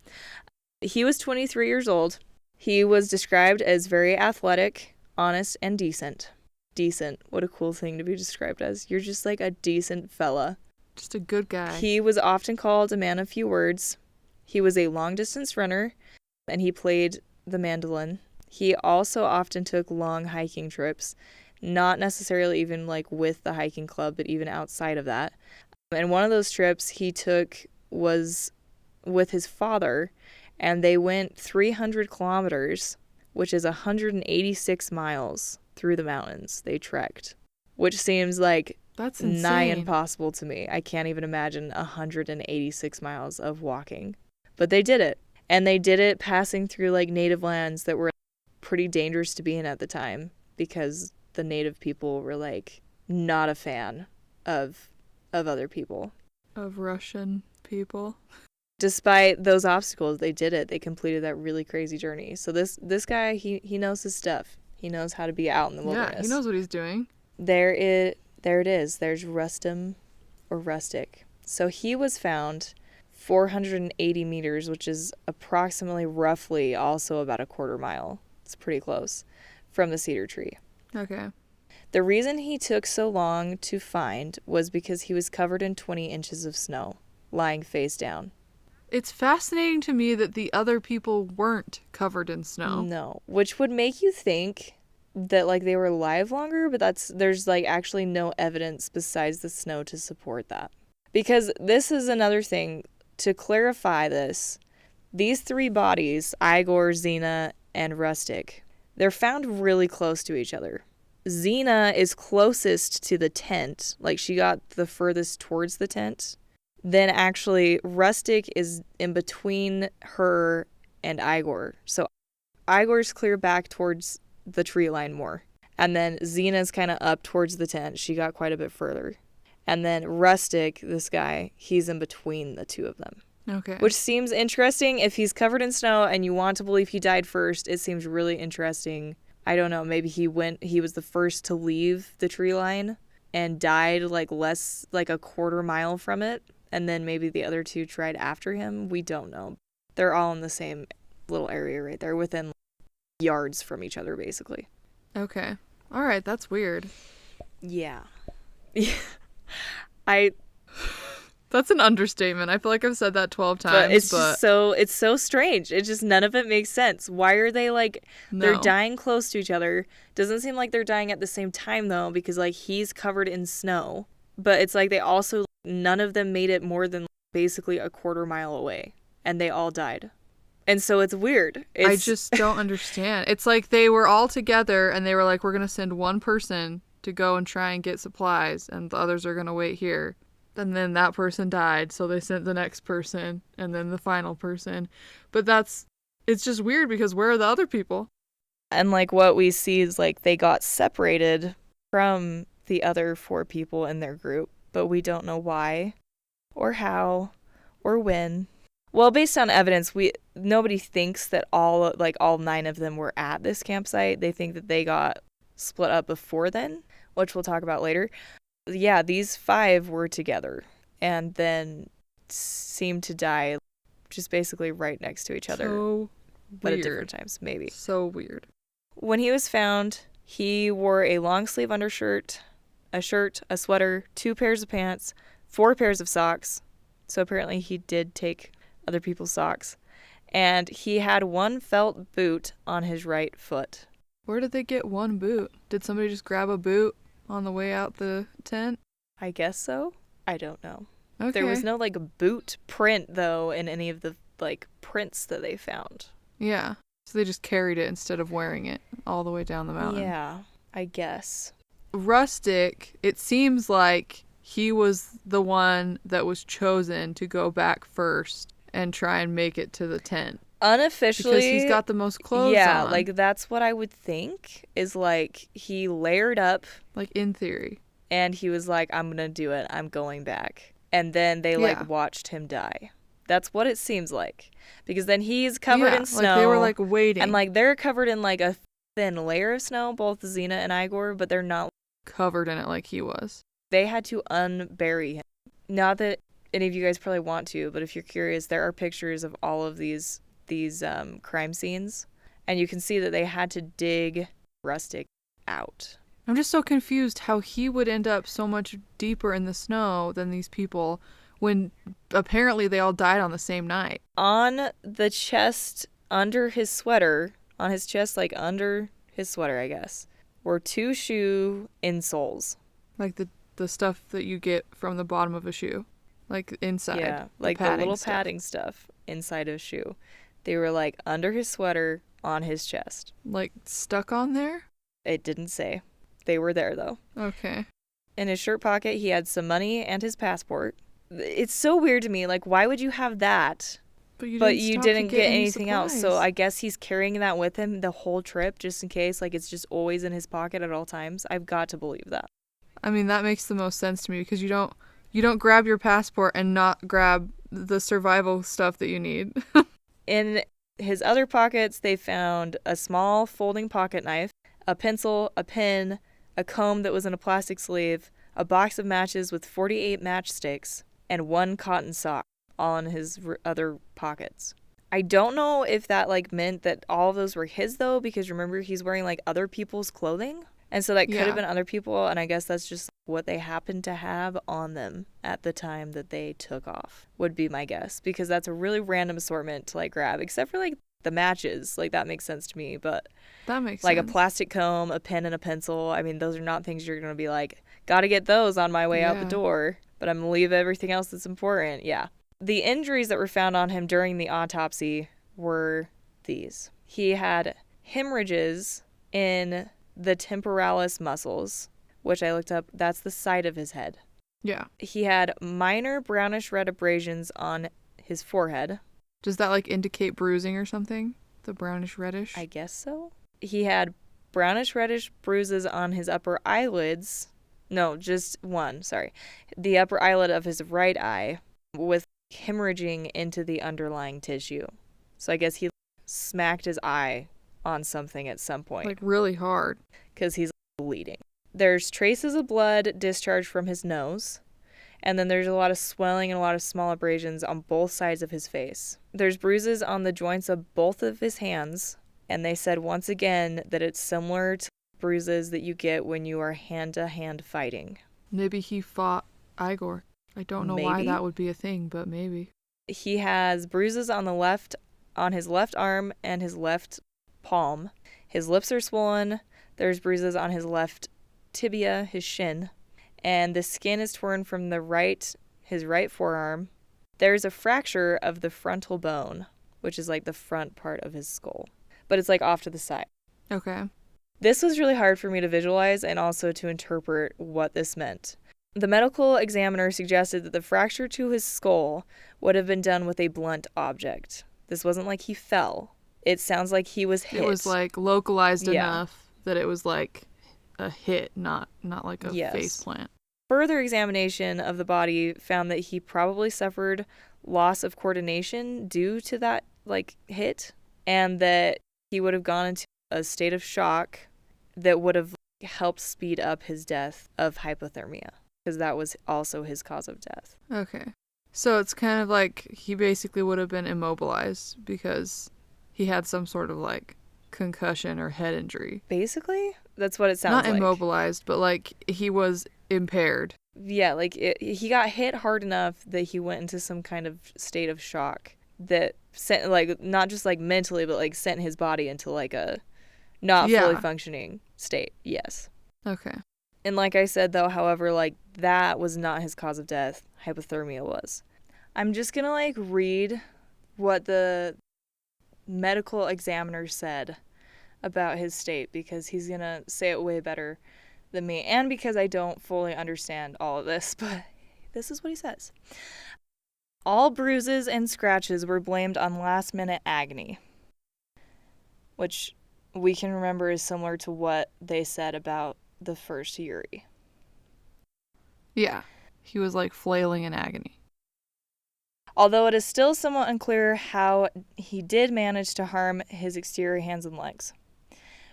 He was 23 years old. He was described as very athletic, honest, and decent. Decent. What a cool thing to be described as. You're just like a decent fella. Just a good guy. He was often called a man of few words. He was a long-distance runner, and he played the mandolin. He also often took long hiking trips, not necessarily even like with the hiking club, but even outside of that. And one of those trips he took was with his father, and they went 300 kilometers, which is 186 miles through the mountains. They trekked, which seems like That's nigh insane. impossible to me. I can't even imagine 186 miles of walking. But they did it. And they did it passing through like native lands that were pretty dangerous to be in at the time, because the native people were like not a fan of other people. Of Russian people. Despite those obstacles, they did it. They completed that really crazy journey. So this guy, he knows his stuff. He knows how to be out in the wilderness. Yeah, he knows what he's doing. There it is. There's Rustum, or Rustic. So he was found 480 meters, which is approximately, roughly, also about a quarter mile. It's pretty close, from the cedar tree. Okay. The reason he took so long to find was because he was covered in 20 inches of snow, lying face down. It's fascinating to me that the other people weren't covered in snow. No, which would make you think that like they were alive longer, but there's like actually no evidence besides the snow to support that. Because this is another thing to clarify this. These three bodies, Igor, Xena, and Rustic, they're found really close to each other. Xena is closest to the tent, like she got the furthest towards the tent. Then actually Rustic is in between her and Igor. So Igor's clear back towards the tree line more. And then Xena's kind of up towards the tent. She got quite a bit further. And then Rustic, this guy, he's in between the two of them. Okay. Which seems interesting. If he's covered in snow and you want to believe he died first, it seems really interesting. I don't know, maybe he was the first to leave the tree line and died like a quarter mile from it. And then maybe the other two tried after him. We don't know. They're all in the same little area right there, within yards from each other, basically. Okay. All right, that's weird. Yeah. That's an understatement. I feel like I've said that 12 times, but it's so strange. It just, none of it makes sense. Why are they like, they're dying close to each other. Doesn't seem like they're dying at the same time though, because like he's covered in snow, but it's like they also, none of them made it more than basically a quarter mile away, and they all died. And so it's weird. I just don't understand. It's like they were all together and they were like, we're going to send one person to go and try and get supplies, and the others are going to wait here. And then that person died, so they sent the next person, and then the final person. But it's just weird, because where are the other people? And like what we see is like they got separated from the other 4 people in their group, but we don't know why or how or when. Well, based on evidence, nobody thinks that all 9 of them were at this campsite. They think that they got split up before then, which we'll talk about later. Yeah, these 5 were together and then seemed to die just basically right next to each other. So but weird. At different times, maybe. So weird. When he was found, he wore a long sleeve undershirt, a shirt, a sweater, 2 pairs of pants, 4 pairs of socks. So apparently he did take other people's socks. And he had 1 felt boot on his right foot. Where did they get 1 boot? Did somebody just grab a boot on the way out the tent? I guess so. I don't know. Okay. There was no boot print though in any of the prints that they found. Yeah. So they just carried it instead of wearing it all the way down the mountain. Yeah, I guess. Rustic, it seems like he was the one that was chosen to go back first and try and make it to the tent. Unofficially, because he's got the most clothes on. Yeah, that's what I would think, is he layered up. In theory. And he was like, I'm gonna do it, I'm going back. And then they watched him die. That's what it seems like. Because then he's covered in snow. They were waiting. And they're covered in a thin layer of snow, both Xena and Igor, but they're not covered in it like he was. They had to unbury him. Not that any of you guys probably want to, but if you're curious, there are pictures of all of these crime scenes, and you can see that they had to dig Rustic out. I'm just so confused how he would end up so much deeper in the snow than these people, when apparently they all died on the same night. On the chest under his sweater, on his chest, under his sweater, I guess, were 2 shoe insoles. The stuff that you get from the bottom of a shoe. Inside. Yeah, the little padding stuff. inside his shoe. They were like under his sweater, on his chest. Like stuck on there? It didn't say. They were there though. Okay. In his shirt pocket, he had some money and his passport. It's so weird to me. Like, why would you have that? But you You didn't get anything else. So supplies. I guess he's carrying that with him the whole trip just in case. Like, it's just always in his pocket at all times. I've got to believe that. I mean, that makes the most sense to me because you don't grab your passport and not grab the survival stuff that you need. In his other pockets, they found a small folding pocket knife, a pencil, a pen, a comb that was in a plastic sleeve, a box of matches with 48 matchsticks, and one cotton sock, all in his other pockets. I don't know if that like meant that all of those were his though, because remember he's wearing like other people's clothing. And so that could have been other people, and I guess that's just what they happened to have on them at the time that they took off, would be my guess. Because that's a really random assortment to, like, grab, except for, like, the matches. Like, that makes sense to me, but... That makes like, sense. a plastic comb, a pen, and a pencil, I mean, those are not things you're going to be like, gotta get those on my way out the door, but I'm going to leave everything else that's important. Yeah. The injuries that were found on him during the autopsy were these. He had hemorrhages in the temporalis muscles, which I looked up. That's the side of his head. Yeah. He had minor brownish red abrasions on his forehead. Does that like indicate bruising or something? The brownish reddish? I guess so. He had brownish reddish bruises on his upper eyelids. No, just one, sorry. The upper eyelid of his right eye with hemorrhaging into the underlying tissue. So I guess he smacked his eye on something at some point. Like really hard. Because he's bleeding. There's traces of blood discharged from his nose. And then there's a lot of swelling and a lot of small abrasions on both sides of his face. There's bruises on the joints of both of his hands. And they said once again that it's similar to bruises that you get when you are hand-to-hand fighting. Maybe he fought Igor. I don't know why that would be a thing, but maybe. He has bruises on his left arm and his left palm. His lips are swollen. There's bruises on his left tibia, his shin, and the skin is torn from his right forearm. There's a fracture of the frontal bone, which is like the front part of his skull, but it's like off to the side. Okay. This was really hard for me to visualize and also to interpret what this meant. The medical examiner suggested that the fracture to his skull would have been done with a blunt object. This wasn't like he fell. It sounds like he was hit. It was like localized enough that it was like a hit, not like a face plant. Further examination of the body found that he probably suffered loss of coordination due to that like hit, and that he would have gone into a state of shock that would have helped speed up his death of hypothermia, because that was also his cause of death. Okay. So it's kind of like he basically would have been immobilized because he had some sort of like concussion or head injury. Basically, that's what it sounds like. Not immobilized, but like he was impaired. Yeah, like he got hit hard enough that he went into some kind of state of shock that sent, like, not just like mentally, but like sent his body into like a not fully functioning state. Yes. Okay. And like I said, though, however, like that was not his cause of death. Hypothermia was. I'm just gonna like read what the medical examiner said about his state, because he's gonna say it way better than me, and because I don't fully understand all of this, but this is what he says. All bruises and scratches were blamed on last-minute agony, which we can remember is similar to what they said about the first Yuri. Yeah, he was like flailing in agony. Although it is still somewhat unclear how he did manage to harm his exterior hands and legs.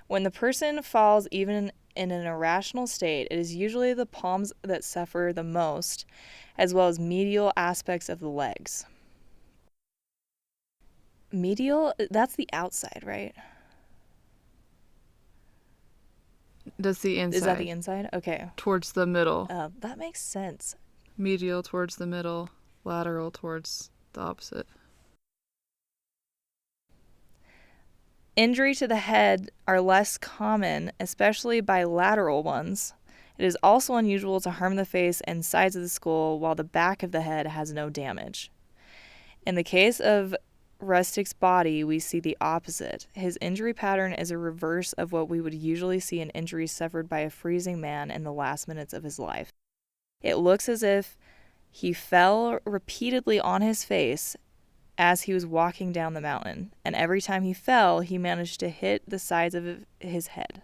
When the person falls even in an irrational state, it is usually the palms that suffer the most, as well as medial aspects of the legs. Medial? That's the outside, right? That's the inside. Is that the inside? Okay. Towards the middle. That makes sense. Medial towards the middle, lateral towards the opposite. Injury to the head are less common, especially bilateral ones. It is also unusual to harm the face and sides of the skull while the back of the head has no damage. In the case of Rustic's body, we see the opposite. His injury pattern is a reverse of what we would usually see in injuries suffered by a freezing man in the last minutes of his life. It looks as if he fell repeatedly on his face as he was walking down the mountain, and every time he fell, he managed to hit the sides of his head.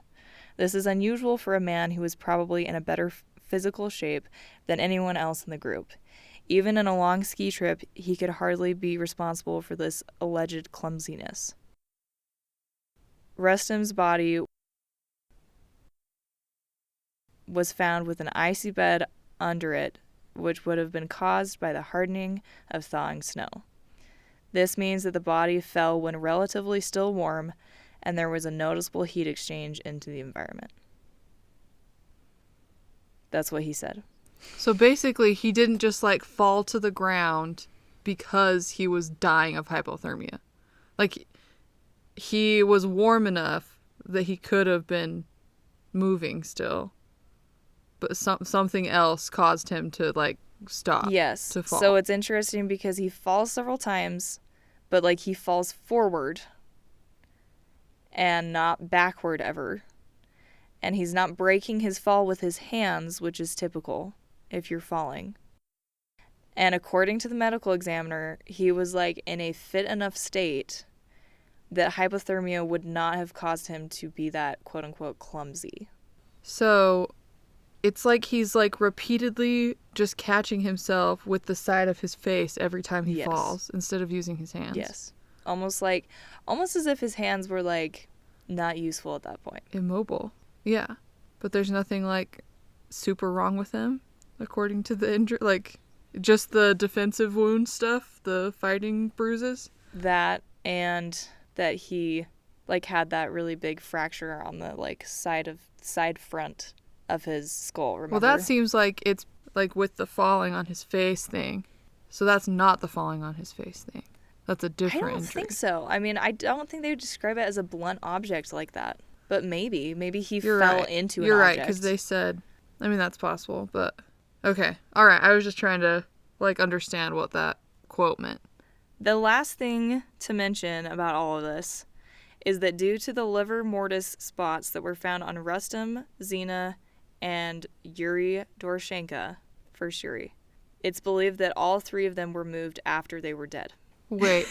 This is unusual for a man who was probably in a better physical shape than anyone else in the group. Even in a long ski trip, he could hardly be responsible for this alleged clumsiness. Rustam's body was found with an icy bed under it, which would have been caused by the hardening of thawing snow. This means that the body fell when relatively still warm, and there was a noticeable heat exchange into the environment. That's what he said. So basically, he didn't just like fall to the ground because he was dying of hypothermia. Like, he was warm enough that he could have been moving still, but something else caused him to like stop. Yes. To fall. So it's interesting because he falls several times, but like he falls forward and not backward ever. And he's not breaking his fall with his hands, which is typical if you're falling. And according to the medical examiner, he was like in a fit enough state that hypothermia would not have caused him to be that quote unquote clumsy. So it's like he's like repeatedly just catching himself with the side of his face every time he falls instead of using his hands. Yes. Almost as if his hands were like not useful at that point. Immobile. Yeah. But there's nothing like super wrong with him according to the injury, like just the defensive wound stuff, the fighting bruises. That, and that he like had that really big fracture on the like side front of his skull, remember? Well, that seems like it's like with the falling on his face thing. So that's not the falling on his face thing. That's a different injury. I don't think so. I mean, I don't think they would describe it as a blunt object like that. But maybe he fell into an object. You're right, because they said, I mean, that's possible, but okay. All right, I was just trying to like understand what that quote meant. The last thing to mention about all of this is that due to the livor mortis spots that were found on Rustam, Zina, and Yuri Doroshenko, first Yuri, it's believed that all three of them were moved after they were dead. Wait.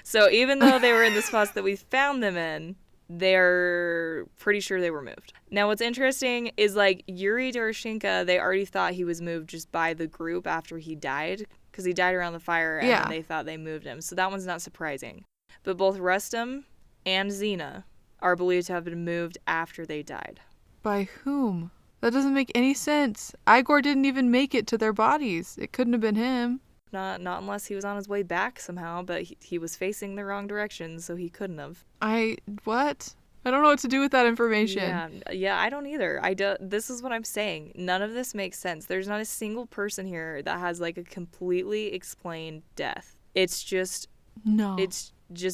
So even though they were in the spots that we found them in, they're pretty sure they were moved. Now what's interesting is like Yuri Doroshenko, they already thought he was moved just by the group after he died, because he died around the fire and then they thought they moved him. So that one's not surprising. But both Rustam and Zina are believed to have been moved after they died. By whom? That doesn't make any sense. Igor didn't even make it to their bodies. It couldn't have been him. Not unless he was on his way back somehow, but he was facing the wrong direction, so he couldn't have. What? I don't know what to do with that information. Yeah, I don't either. This is what I'm saying. None of this makes sense. There's not a single person here that has like a completely explained death. It's just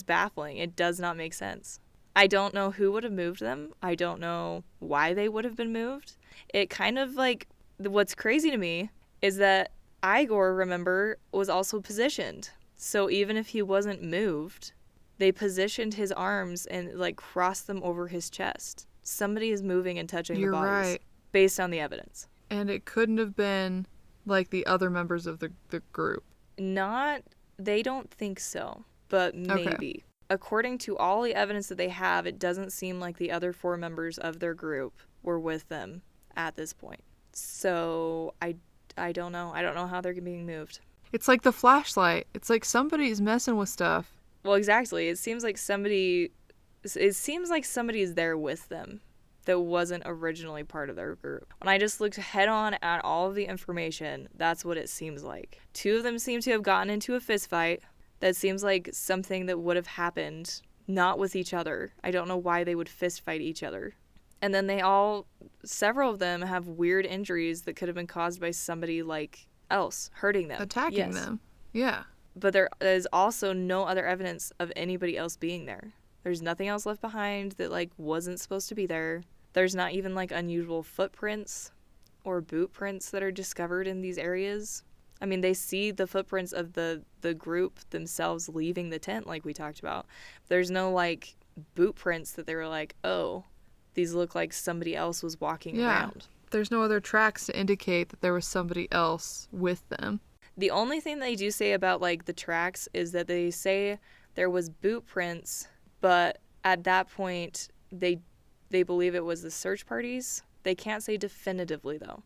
baffling. It does not make sense. I don't know who would have moved them. I don't know why they would have been moved. It kind of like, what's crazy to me is that Igor, remember, was also positioned. So even if he wasn't moved, they positioned his arms and like crossed them over his chest. Somebody is moving and touching the bodies. You're right. Based on the evidence. And it couldn't have been like the other members of the group. They don't think so, but maybe. Okay. According to all the evidence that they have, it doesn't seem like the other 4 members of their group were with them at this point. So I don't know. I don't know how they're being moved. It's like the flashlight. It's like somebody's messing with stuff. Well, exactly. It seems like somebody is there with them that wasn't originally part of their group. When I just looked head on at all of the information, that's what it seems like. 2 of them seem to have gotten into a fist fight. That seems like something that would have happened, not with each other. I don't know why they would fist fight each other. And then several of them have weird injuries that could have been caused by somebody like else hurting them. Attacking them. Yeah. But there is also no other evidence of anybody else being there. There's nothing else left behind that like wasn't supposed to be there. There's not even like unusual footprints or boot prints that are discovered in these areas. I mean, they see the footprints of the group themselves leaving the tent like we talked about. There's no, like, boot prints that they were like, oh, these look like somebody else was walking around. There's no other tracks to indicate that there was somebody else with them. The only thing they do say about, like, the tracks is that they say there was boot prints, but at that point, they believe it was the search parties. They can't say definitively, though,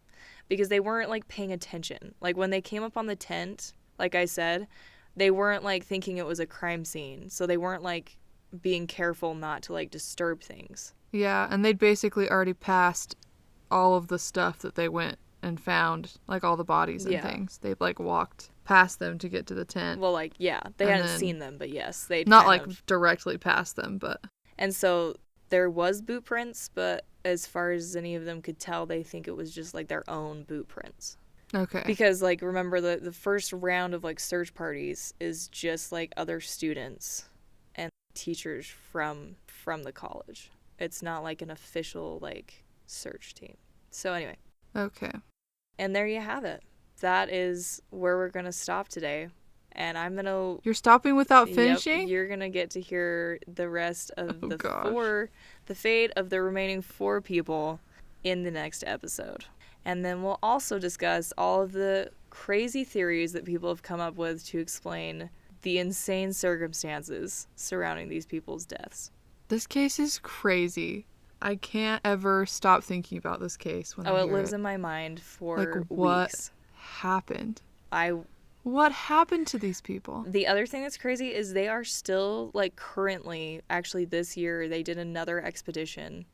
because they weren't, like, paying attention. Like, when they came up on the tent, like I said, they weren't, like, thinking it was a crime scene. So they weren't, like, being careful not to, like, disturb things. Yeah, and they'd basically already passed all of the stuff that they went and found, like all the bodies and things. They'd, like, walked past them to get to the tent. Well, like, yeah, they hadn't seen them, but yes, they'd not, like, directly past them, but... And so there was boot prints, but as far as any of them could tell, they think it was just, like, their own boot prints. Okay. Because, like, remember, the first round of, like, search parties is just, like, other students and teachers from the college. It's not, like, an official, like, search team. So anyway. Okay. And there you have it. That is where we're going to stop today. And I'm going to... You're stopping without finishing? Yep, you're going to get to hear the rest of the fate of the remaining 4 people in the next episode. And then we'll also discuss all of the crazy theories that people have come up with to explain the insane circumstances surrounding these people's deaths. This case is crazy. I can't ever stop thinking about this case when I hear it lives in my mind for like, weeks. What happened? What happened to these people? The other thing that's crazy is they are still, like, currently, actually this year, they did another expedition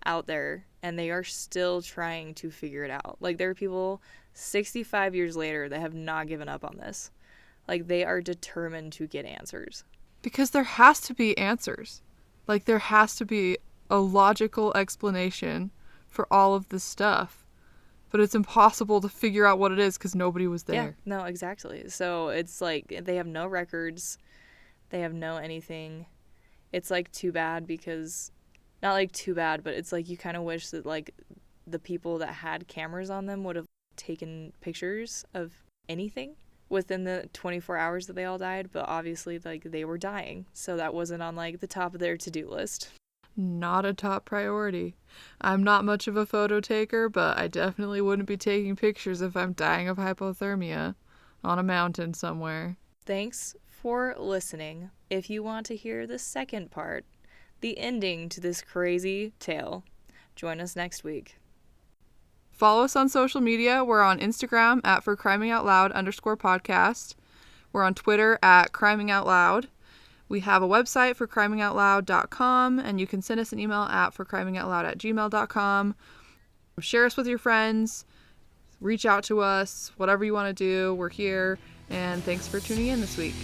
out there, and they are still trying to figure it out. Like, there are people 65 years later that have not given up on this. Like, they are determined to get answers. Because there has to be answers. Like, there has to be a logical explanation for all of this stuff. But it's impossible to figure out what it is because nobody was there. Yeah, no, exactly. So it's like they have no records. They have no anything. It's, like, too bad because... Not, like, too bad, but it's, like, you kind of wish that, like, the people that had cameras on them would have taken pictures of anything within the 24 hours that they all died. But obviously, like, they were dying. So that wasn't on, like, the top of their to-do list. Not a top priority. I'm not much of a photo taker, but I definitely wouldn't be taking pictures if I'm dying of hypothermia on a mountain somewhere. Thanks for listening. If you want to hear the second part, the ending to this crazy tale, join us next week. Follow us on social media. We're on Instagram at forcrimingoutloud_podcast. We're on Twitter at crimingoutloud. We have a website for crimingoutloud.com, and you can send us an email at forcrimingoutloud@gmail.com. Share us with your friends. Reach out to us. Whatever you want to do, we're here. And thanks for tuning in this week.